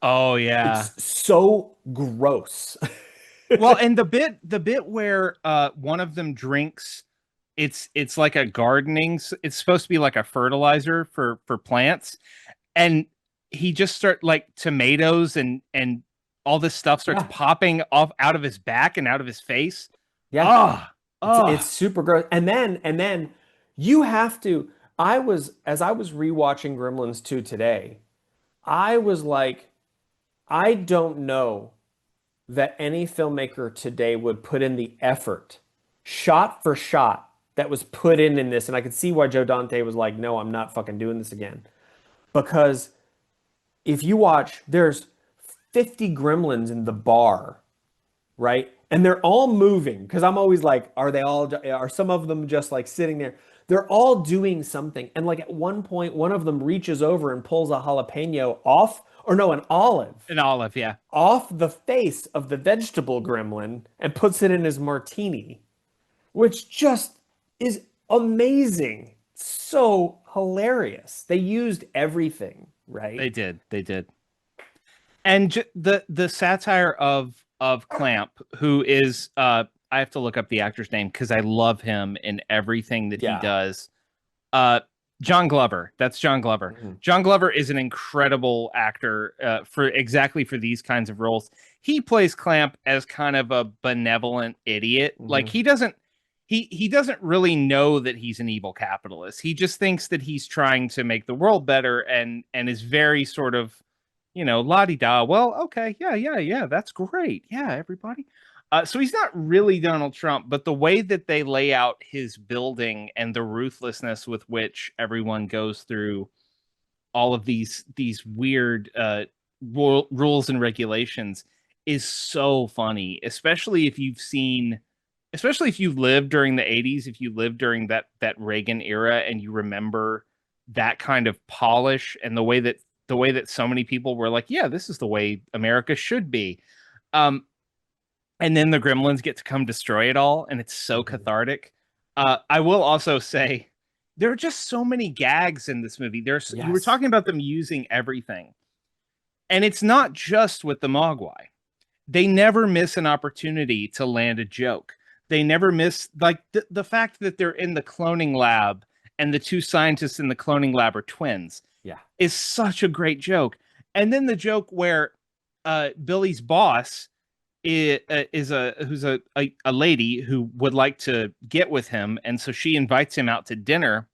Speaker 1: Oh yeah.
Speaker 2: It's so gross.
Speaker 1: Well, and the bit where one of them drinks, it's like a it's supposed to be like a fertilizer for plants, and he just start like tomatoes and all this stuff starts
Speaker 2: Yeah,
Speaker 1: popping off out of his back and out of his face.
Speaker 2: yeah.
Speaker 1: Oh,
Speaker 2: It's
Speaker 1: oh,
Speaker 2: super gross. And then you have to. As I was rewatching Gremlins 2 today, I was like, I don't know that any filmmaker today would put in the effort, shot for shot, that was put in this. And I could see why Joe Dante was like, no, I'm not fucking doing this again. Because if you watch, there's 50 gremlins in the bar, right? And they're all moving because I'm always like, are some of them just like sitting there? They're all doing something. And like at one point, one of them reaches over and pulls a jalapeno off, or no, an olive
Speaker 1: an olive, yeah.
Speaker 2: off the face of the vegetable gremlin and puts it in his martini, which just is amazing. So hilarious. They used everything, right?
Speaker 1: They did. And the satire of Clamp, who is I have to look up the actor's name because I love him in everything that he
Speaker 2: Yeah.
Speaker 1: does. Uh, John Glover. That's John Glover.
Speaker 2: Mhm.
Speaker 1: John Glover is an incredible actor for exactly for these kinds of roles. He plays Clamp as kind of a benevolent idiot. Like
Speaker 2: Mhm.
Speaker 1: he doesn't really know that he's an evil capitalist. He just thinks that he's trying to make the world better and is very sort of, la di da. Well, okay, yeah, yeah, yeah, that's great. Yeah, everybody. So he's not really Donald Trump, but the way that they lay out his building and the ruthlessness with which everyone goes through all of these weird rules and regulations is so funny, especially if you lived during the 80s, if you lived during that Reagan era and you remember that kind of polish and the way that so many people were like, yeah, this is the way America should be. Um, and then the Gremlins get to come destroy it all, and it's so
Speaker 2: Mhm.
Speaker 1: cathartic. I will also say there are just so many gags in this movie. You were
Speaker 2: Yes.
Speaker 1: talking about them using everything, and it's not just with the Mogwai. They never miss an opportunity to land a joke. They never miss like the fact that they're in the cloning lab and the two scientists in the cloning lab are twins
Speaker 2: Yeah.
Speaker 1: is such a great joke. And then the joke where Billy's boss is a who's a lady who would like to get with him, and so she invites him out to dinner,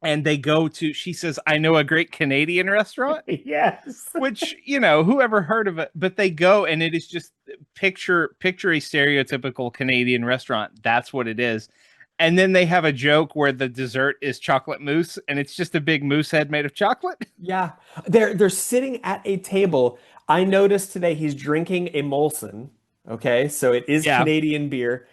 Speaker 1: and they go to. She says, "I know a great Canadian restaurant."
Speaker 2: Yes.
Speaker 1: Which, whoever heard of it, but they go and it is just picture a stereotypical Canadian restaurant. That's what it is. And then they have a joke where the dessert is chocolate mousse and it's just a big moose head made of chocolate.
Speaker 2: Yeah. They're sitting at a table. I noticed today he's drinking a Molson. Okay, so it is
Speaker 1: Yeah.
Speaker 2: Canadian beer.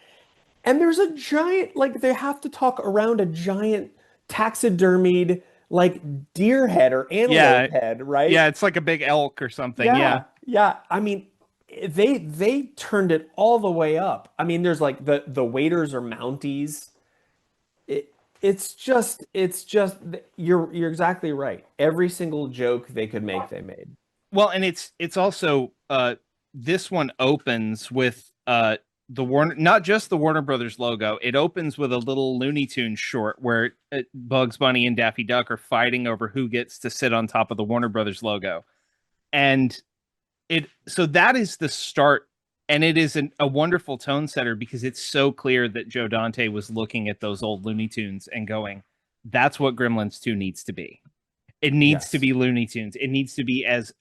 Speaker 2: And there's a giant, like they have to talk around a giant taxidermied like deer head or antelope
Speaker 1: Yeah.
Speaker 2: head,
Speaker 1: Yeah,
Speaker 2: right?
Speaker 1: it's like a big elk or something. Yeah.
Speaker 2: Yeah, yeah. I mean, they turned it all the way up. I mean, there's like the waiters are Mounties. It it's just you're exactly right. Every single joke they could make, they made.
Speaker 1: Well, and it's also this one opens with the Warner, not just the Warner Brothers logo. It opens with a little Looney Tunes short where Bugs Bunny and Daffy Duck are fighting over who gets to sit on top of the Warner Brothers logo. And so that is the start, and it is a wonderful tone setter because it's so clear that Joe Dante was looking at those old Looney Tunes and going, that's what Gremlins 2 needs to be. It needs to
Speaker 2: Yes.
Speaker 1: be Looney Tunes. It needs to be as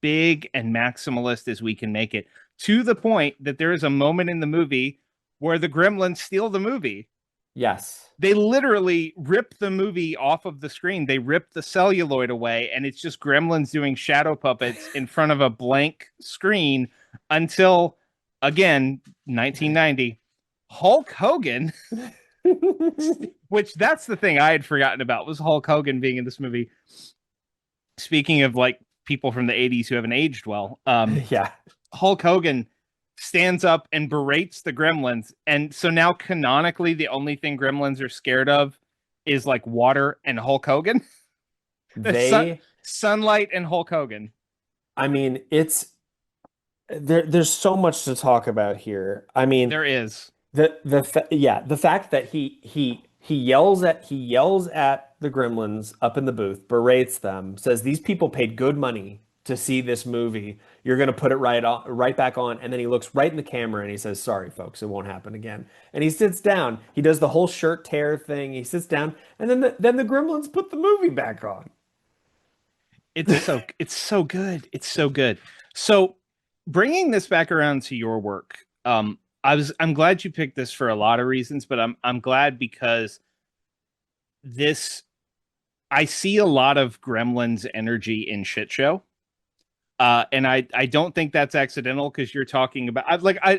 Speaker 1: big and maximalist as we can make it, to the point that there is a moment in the movie where the Gremlins steal the movie.
Speaker 2: Yes.
Speaker 1: They literally rip the movie off of the screen. They rip the celluloid away, and it's just Gremlins doing shadow puppets in front of a blank screen until, again, 1990, Hulk Hogan, which that's the thing I had forgotten about, was Hulk Hogan being in this movie. Speaking of like people from the 80s who haven't aged well,
Speaker 2: Yeah.
Speaker 1: Hulk Hogan stands up and berates the Gremlins. And so now canonically the only thing Gremlins are scared of is like water and Hulk Hogan.
Speaker 2: They,
Speaker 1: Sunlight and Hulk Hogan.
Speaker 2: I mean, there's so much to talk about here. I mean,
Speaker 1: There is.
Speaker 2: the fact that he yells at the Gremlins up in the booth, berates them, says these people paid good money to see this movie. You're gonna put it right back on, and then he looks right in the camera and he says, "Sorry, folks, it won't happen again." And he sits down. He does the whole shirt tear thing. He sits down, and then the Gremlins put the movie back on.
Speaker 1: It's so good. It's so good. So bringing this back around to your work, I'm glad you picked this for a lot of reasons, but I'm glad because this I see a lot of Gremlins energy in Shitshow. And I don't think that's accidental because you're talking about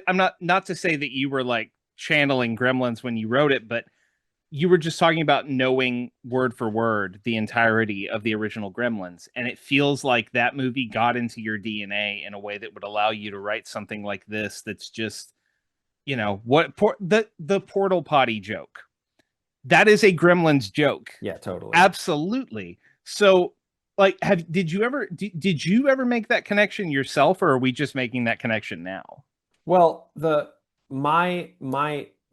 Speaker 1: I'm not to say that you were like channeling Gremlins when you wrote it, but you were just talking about knowing word for word the entirety of the original Gremlins, and it feels like that movie got into your DNA in a way that would allow you to write something like this. That's just the portal potty joke. That is a Gremlins joke.
Speaker 2: Yeah, totally.
Speaker 1: Absolutely. So, like, did you ever make that connection yourself, or are we just making that connection now?
Speaker 2: Well, my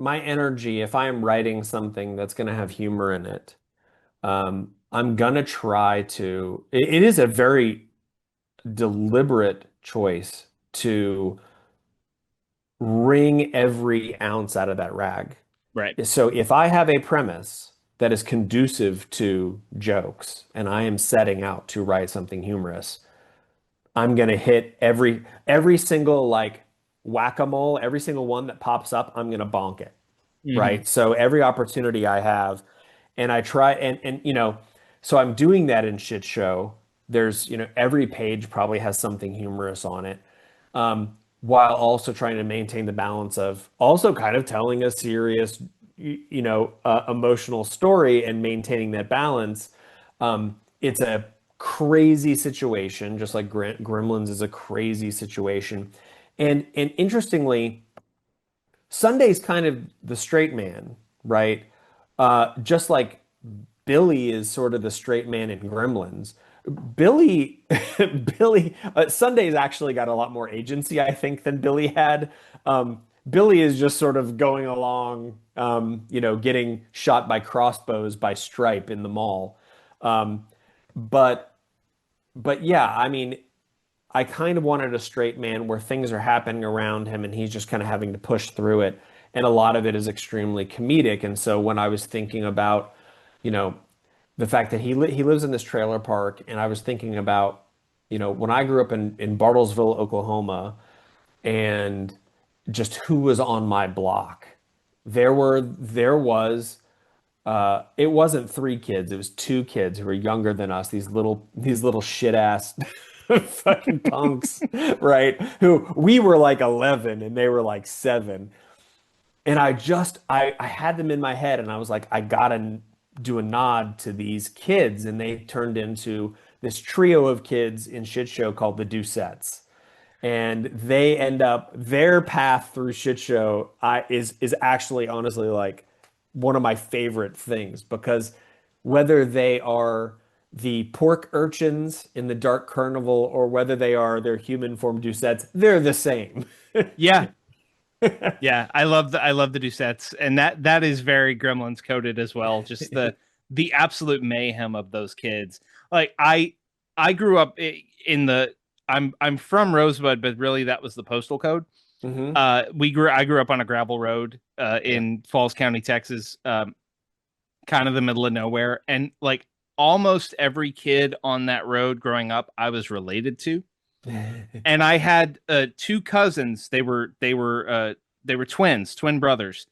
Speaker 2: energy, if I am writing something that's going to have humor in it, I'm gonna try to. It is a very deliberate choice to wring every ounce out of that rag.
Speaker 1: Right.
Speaker 2: So if I have a premise that is conducive to jokes and I am setting out to write something humorous, I'm gonna hit every single like whack-a-mole, every single one that pops up, I'm gonna bonk it,
Speaker 1: Hmm.
Speaker 2: right? So every opportunity I have, and I try and so I'm doing that in Shit Show. There's, every page probably has something humorous on it, while also trying to maintain the balance of also kind of telling a serious, emotional story and maintaining that balance. It's a crazy situation, just like Gremlins is a crazy situation. And interestingly, Sunday's kind of the straight man, right? Just like Billy is sort of the straight man in Gremlins. Billy, Sunday's actually got a lot more agency, I think, than Billy had. Billy is just sort of going along, getting shot by crossbows by Stripe in the mall. Um, but, but yeah, I mean, I kind of wanted a straight man where things are happening around him and he's just kind of having to push through it. And a lot of it is extremely comedic. And so when I was thinking about, you know, the fact that he lives in this trailer park, and I was thinking about, when I grew up in Bartlesville, Oklahoma, and just who was on my block. There was it wasn't three kids, it was two kids who were younger than us, these little shit ass fucking punks, right? Who we were like 11 and they were like 7. And I had them in my head and I was like, I gotta do a nod to these kids. And they turned into this trio of kids in Shit Show called the Doucettes. And they end up their path through Shit Show is actually honestly like one of my favorite things, because whether they are the pork urchins in the Dark Carnival or whether they are their human form Doucettes, they're the same.
Speaker 1: Yeah. Yeah, I love the Doucettes, and that is very Gremlins coded as well. Just the absolute mayhem of those kids. Like I grew up in the I'm from Rosebud, but really that was the postal code.
Speaker 2: Hmm.
Speaker 1: I grew up on a gravel road
Speaker 2: Yeah.
Speaker 1: in Falls County, Texas, kind of the middle of nowhere, and like almost every kid on that road growing up, I was related to. And I had two cousins. They were twins, twin brothers,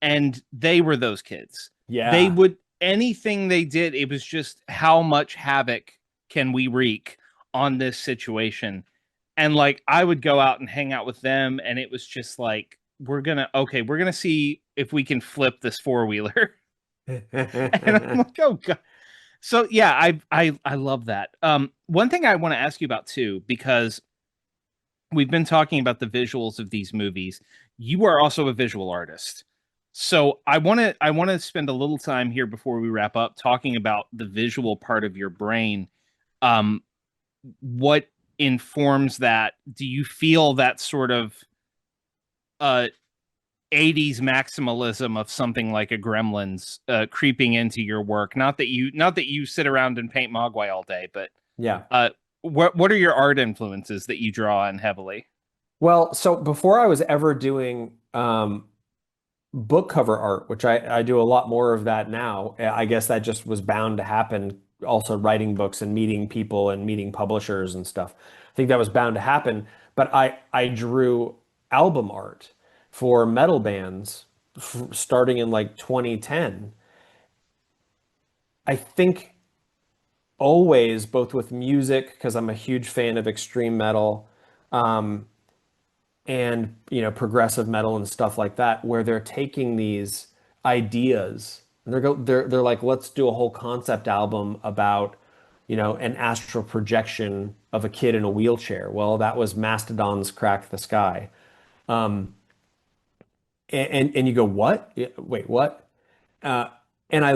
Speaker 1: and they were those kids. They
Speaker 2: Yeah.
Speaker 1: would anything they did. It was just how much havoc can we wreak on this situation, and like I would go out and hang out with them, and it was just like we're gonna see if we can flip this four wheeler, and I'm like, oh god. So yeah, I love that. One thing I want to ask you about too, because we've been talking about the visuals of these movies. You are also a visual artist. So I want to spend a little time here before we wrap up talking about the visual part of your brain. Um, what informs that? Do you feel that sort of uh 80s maximalism of something like a Gremlins creeping into your work? Not that you sit around and paint Mogwai all day, but
Speaker 2: Yeah.
Speaker 1: uh what are your art influences that you draw on heavily?
Speaker 2: Well, so before I was ever doing book cover art, which I do a lot more of that now, I guess that just was bound to happen. Also, writing books and meeting people and meeting publishers and stuff. I think that was bound to happen. But I drew album art for metal bands starting in like 2010. I think always, both with music, because I'm a huge fan of extreme metal, um, and progressive metal and stuff like that, where they're taking these ideas and they're like, let's do a whole concept album about an astral projection of a kid in a wheelchair. Well, that was Mastodon's Crack the Sky. And you go, what? Wait, what? uh, and I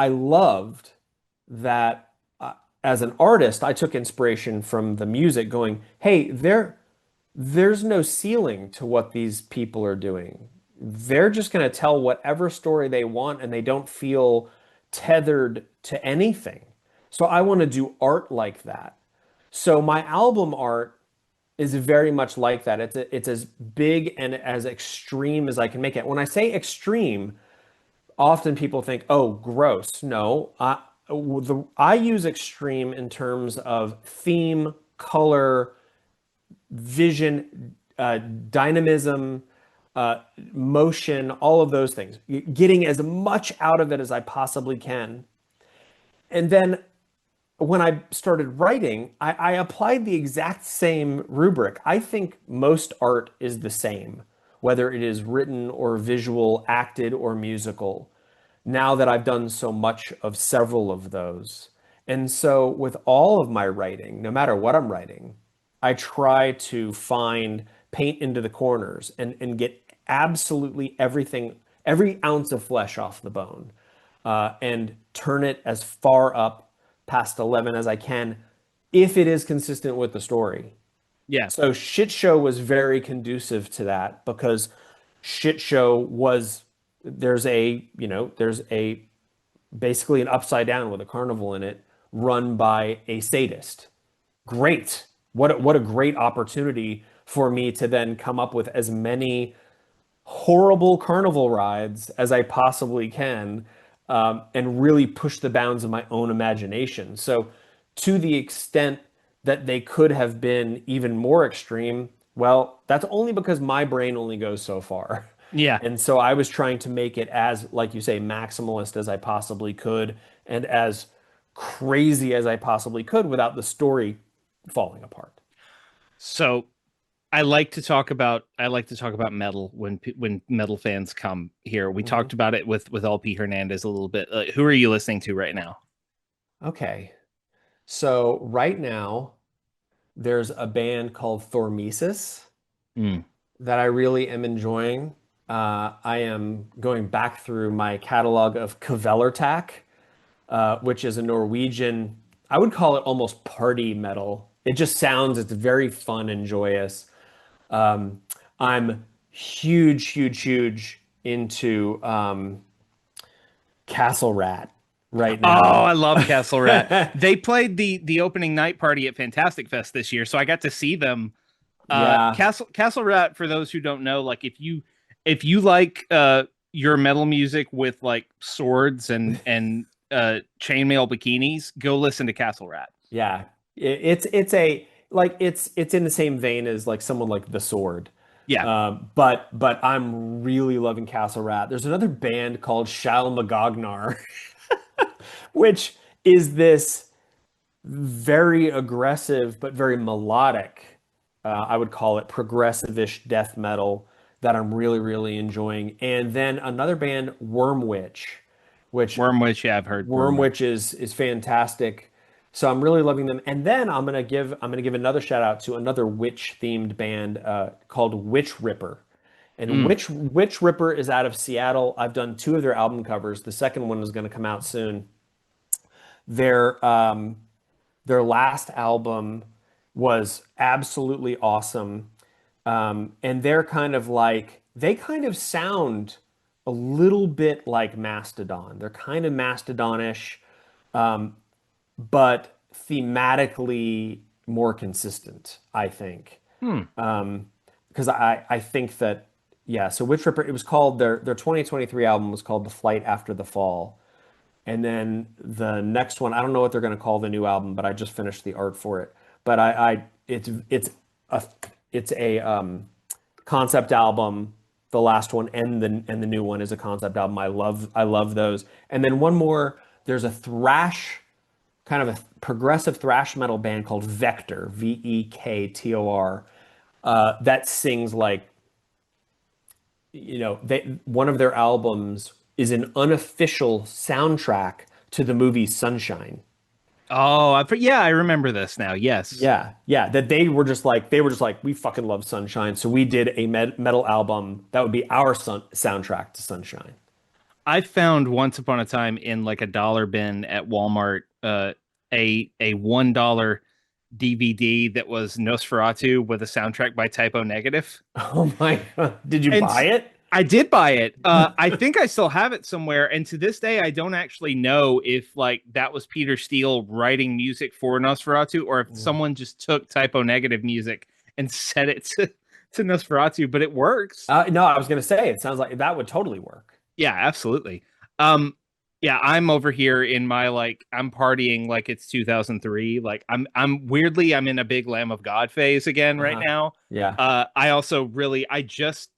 Speaker 2: loved that, as an artist I took inspiration from the music, going, hey, there's no ceiling to what these people are doing. They're just going to tell whatever story they want and they don't feel tethered to anything. So I want to do art like that. So my album art is very much like that. It's as big and as extreme as I can make it. When I say extreme, often people think, "Oh, gross." No, I use extreme in terms of theme, color, vision, dynamism, motion, all of those things. Getting as much out of it as I possibly can. And then when I started writing, I applied the exact same rubric. I think most art is the same, whether it is written or visual, acted or musical, now that I've done so much of several of those. And so with all of my writing, no matter what I'm writing, I try to find paint into the corners and get absolutely everything, every ounce of flesh off the bone, and turn it as far up past 11 as I can if it is consistent with the story.
Speaker 1: Yeah.
Speaker 2: So Shitshow was very conducive to that because Shitshow was there's a basically an upside down with a carnival in it run by a sadist. Great. What a great opportunity for me to then come up with as many horrible carnival rides as I possibly can, and really push the bounds of my own imagination. So, to the extent that they could have been even more extreme, well, that's only because my brain only goes so far.
Speaker 1: Yeah.
Speaker 2: And so I was trying to make it as, like you say, maximalist as I possibly could and as crazy as I possibly could without the story falling apart.
Speaker 1: So I like to talk about metal when metal fans come here. We
Speaker 2: Mhm.
Speaker 1: talked about it with LP Hernandez a little bit. Who are you listening to right now?
Speaker 2: Okay. So right now, there's a band called Thormesis
Speaker 1: Mm.
Speaker 2: that I really am enjoying. I am going back through my catalog of Kvelertak, which is a Norwegian, I would call it almost party metal. It just sounds, it's very fun and joyous. Um, I'm huge into Castle Rat right
Speaker 1: Oh,
Speaker 2: now.
Speaker 1: I love Castle Rat. They played the opening night party at Fantastic Fest this year, so I got to see them.
Speaker 2: Yeah.
Speaker 1: Castle Rat, for those who don't know, like if you like your metal music with like swords and chainmail bikinis, go listen to Castle Rat.
Speaker 2: Yeah, it's a like it's in the same vein as like someone like The Sword,
Speaker 1: Yeah.
Speaker 2: but I'm really loving Castle Rat. There's another band called Shal Magognar, which is this very aggressive but very melodic. I would call it progressive-ish death metal that I'm really enjoying. And then another band, Wormwitch, which
Speaker 1: Worm Witch, yeah, I've heard Worm
Speaker 2: Worm
Speaker 1: Witch.
Speaker 2: Witch is fantastic. So I'm really loving them. And then I'm gonna give another shout out to another witch themed band called Witch Ripper. And
Speaker 1: Mm.
Speaker 2: Witch Ripper is out of Seattle. I've done two of their album covers. The second one is going to come out soon. Their their last album was absolutely awesome. And they're kind of like they kind of sound a little bit like Mastodon. They're kind of Mastodonish, but thematically more consistent, I think.
Speaker 1: Hmm.
Speaker 2: Because I think that, yeah, so Witch Ripper, it was called their 2023 album was called The Flight After the Fall. And then the next one, I don't know what they're going to call the new album, but I just finished the art for it. But a it's a concept album. The last one and the new one is a concept album. I love those. And then one more. There's a thrash kind of a progressive thrash metal band called Vector, Vektor, that sings like, one of their albums is an unofficial soundtrack to the movie Sunshine.
Speaker 1: Oh, yeah, I remember this now. Yes.
Speaker 2: Yeah, yeah, that they were just like we fucking love Sunshine, so we did a metal album that would be our soundtrack to Sunshine.
Speaker 1: I found once upon a time in like a dollar bin at Walmart a $1 DVD that was Nosferatu with a soundtrack by Typo Negative.
Speaker 2: Oh my God. Did you
Speaker 1: And
Speaker 2: buy it?
Speaker 1: I did buy it. I think I still have it somewhere. And to this day, I don't actually know if like that was Peter Steele writing music for Nosferatu or if
Speaker 2: Mm.
Speaker 1: someone just took Typo Negative music and set it to Nosferatu, but it works.
Speaker 2: No, I was going to say, it sounds like that would totally work.
Speaker 1: Yeah, absolutely. Um, yeah, I'm over here in my like I'm partying like it's 2003. Like I'm in a big Lamb of God phase again right
Speaker 2: Uh-huh.
Speaker 1: now.
Speaker 2: Yeah.
Speaker 1: I just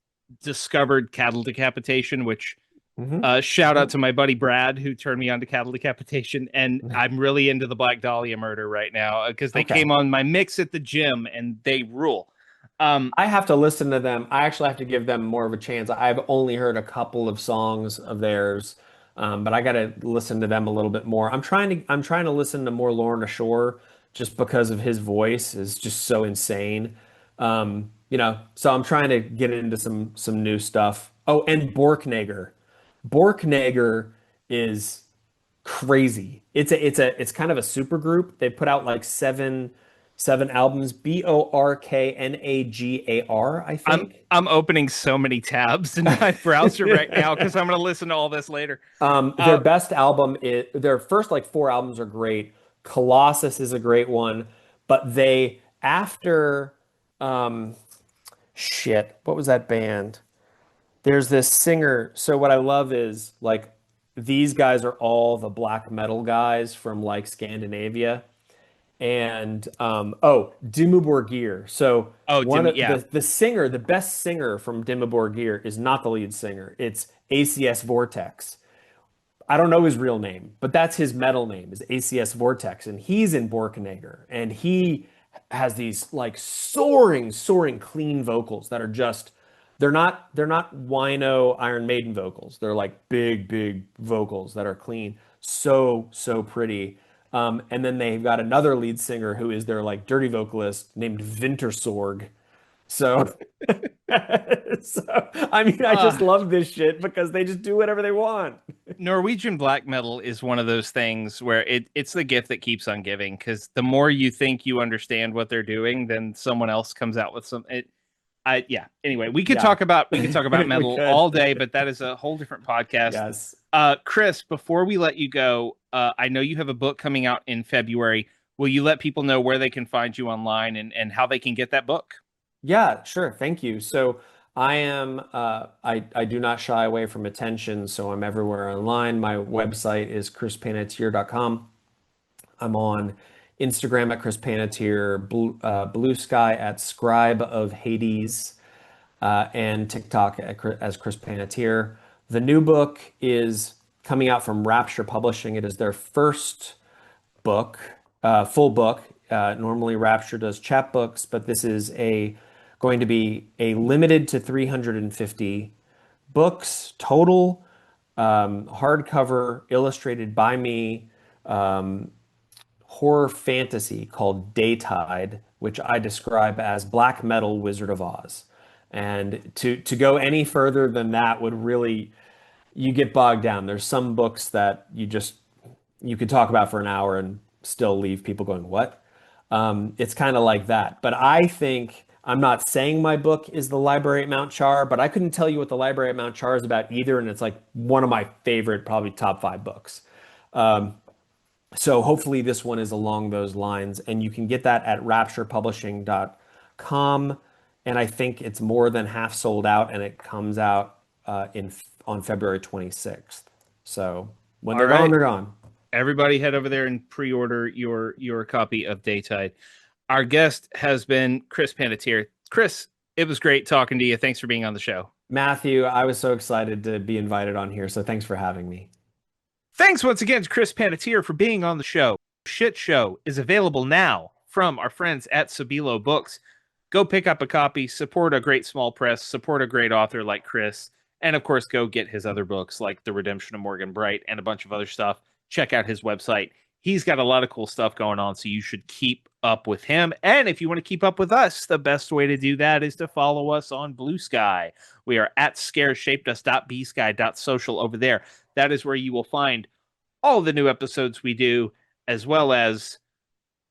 Speaker 1: discovered cattle decapitation, which
Speaker 2: Hmm.
Speaker 1: shout out to my buddy Brad who turned me on to cattle decapitation, and I'm really into the Black Dahlia murder right now because they
Speaker 2: Okay.
Speaker 1: came on my mix at the gym and they rule. Um,
Speaker 2: I have to listen to them. I actually have to give them more of a chance. I've only heard a couple of songs of theirs, but I got to listen to them a little bit more. I'm trying to listen to more Lorna Shore just because of his voice is just so insane. So I'm trying to get into some new stuff. Oh, and Borknagar. Borknagar is crazy. It's kind of a super group. They put out like seven albums. Borknagar, I think.
Speaker 1: I'm opening so many tabs in my browser right now because I'm going to listen to all this later.
Speaker 2: Their
Speaker 1: Uh,
Speaker 2: best album is their first like four albums are great. Colossus is a great one, but they after um what was that band? There's this singer. So what I love is like these guys are all the black metal guys from like Scandinavia. And Dimmu Borgir. So
Speaker 1: oh,
Speaker 2: one
Speaker 1: Jimmy,
Speaker 2: of
Speaker 1: yeah.
Speaker 2: the singer, the best singer from Dimmu Borgir is not the lead singer. It's ACS Vortex. I don't know his real name, but that's his metal name is ACS Vortex, and he's in Borknagar, and he has these like soaring clean vocals that are just they're not wino Iron Maiden vocals. They're like big vocals that are clean, so pretty. And then they've got another lead singer who is their like dirty vocalist named Vintersorg. So, I mean, I just
Speaker 1: Uh,
Speaker 2: love this shit because they just do whatever they want.
Speaker 1: Norwegian black metal is one of those things where it's the gift that keeps on giving because the more you think you understand what they're doing, then someone else comes out with some it. I yeah. Anyway,
Speaker 2: Yeah,
Speaker 1: we could talk about
Speaker 2: we
Speaker 1: metal all
Speaker 2: could.
Speaker 1: day, but that is a whole different podcast.
Speaker 2: Yes.
Speaker 1: Chris, before we let you go, I know you have a book coming out in February. Will you let people know where they can find you online and how they can get that book?
Speaker 2: Yeah, sure. Thank you. So I do not shy away from attention, so I'm everywhere online. My website is chrispanatier.com. I'm on Instagram at Chris Panatier, Blue Sky at Scribe of Hades, and TikTok as Chris Panatier. The new book is coming out from Rapture Publishing. It is their first book, full book. Normally, Rapture does chapbooks, but this is a going to be a limited to 350 books total, hardcover, illustrated by me, horror fantasy called Daytide, which I describe as black metal Wizard of Oz. And to go any further than that would really you get bogged down. There's some books that you could talk about for an hour and still leave people going, "What?" It's kind of like that. But I think I'm not saying my book is the Library at Mount Char, but I couldn't tell you what the Library at Mount Char is about either, and it's like one of my favorite, probably top five books. So hopefully this one is along those lines, and you can get that at rapturepublishing.com. And I think it's more than half sold out, and it comes out in on February 26th. So when
Speaker 1: All
Speaker 2: they're gone,
Speaker 1: right.
Speaker 2: they're gone.
Speaker 1: Everybody head over there and pre-order your copy of Daytide. Our guest has been Chris Panatier. Chris, it was great talking to you. Thanks for being on the show.
Speaker 2: Matthew, I was so excited to be invited on here, so thanks for having me.
Speaker 1: Thanks once again to Chris Panatier for being on the show. Shitshow is available now from our friends at Sobelo Books. Go pick up a copy, support a great small press, support a great author like Chris, and of course, go get his other books like The Redemption of Morgan Bright and a bunch of other stuff. Check out his website. He's got a lot of cool stuff going on, so you should keep up with him. And if you want to keep up with us, the best way to do that is to follow us on Blue Sky. We are at scareshapedus.bsky.social over there. That is where you will find all the new episodes we do, as well as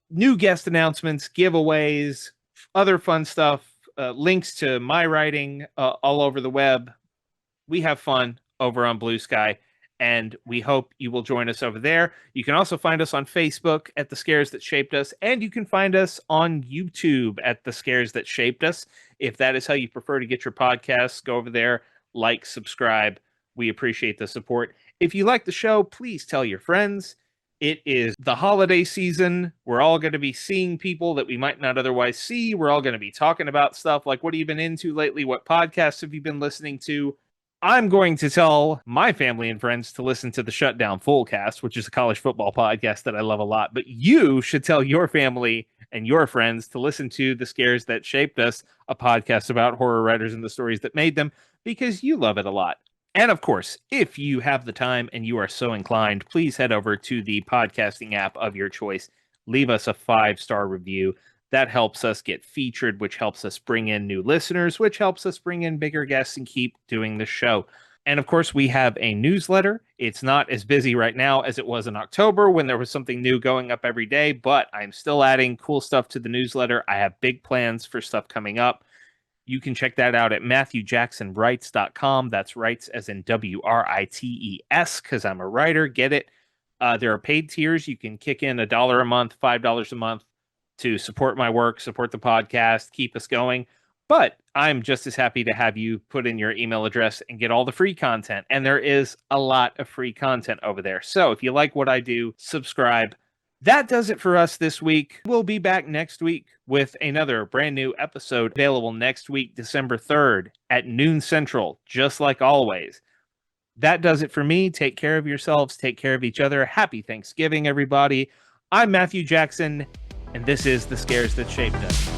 Speaker 1: new guest announcements, giveaways, other fun stuff, links to my writing all over the web. We have fun over on Blue Sky, and we hope you will join us over there. You can also find us on Facebook at The Scares That Shaped Us, and you can find us on YouTube at The Scares That Shaped Us. If that is how you prefer to get your podcasts, go over there, like, subscribe. We appreciate the support. If you like the show, please tell your friends. It is the holiday season. We're all going to be seeing people that we might not otherwise see. We're all going to be talking about stuff like, what have you been into lately? What podcasts have you been listening to? I'm going to tell my family and friends to listen to the Shutdown Fullcast, which is a college football podcast that I love a lot. But you should tell your family and your friends to listen to The Scares That Shaped Us, a podcast about horror writers and the stories that made them, because you love it a lot. And of course, if you have the time and you are so inclined, please head over to the podcasting app of your choice. Leave us a 5-star review. That helps us get featured, which helps us bring in new listeners, which helps us bring in bigger guests and keep doing the show. And of course, we have a newsletter. It's not as busy right now as it was in October when there was something new going up every day, but I'm still adding cool stuff to the newsletter. I have big plans for stuff coming up. You can check that out at MatthewJacksonWrites.com. That's writes as in WRITES, because I'm a writer. Get it? There are paid tiers. You can kick in $1 a month, $5 a month to support my work, support the podcast, keep us going. But I'm just as happy to have you put in your email address and get all the free content. And there is a lot of free content over there. So if you like what I do, subscribe. That does it for us this week. We'll be back next week with another brand new episode available next week, December 3rd at noon Central, just like always. That does it for me. Take care of yourselves. Take care of each other. Happy Thanksgiving, everybody. I'm Matthew Jackson, and this is The Scares That Shaped Us.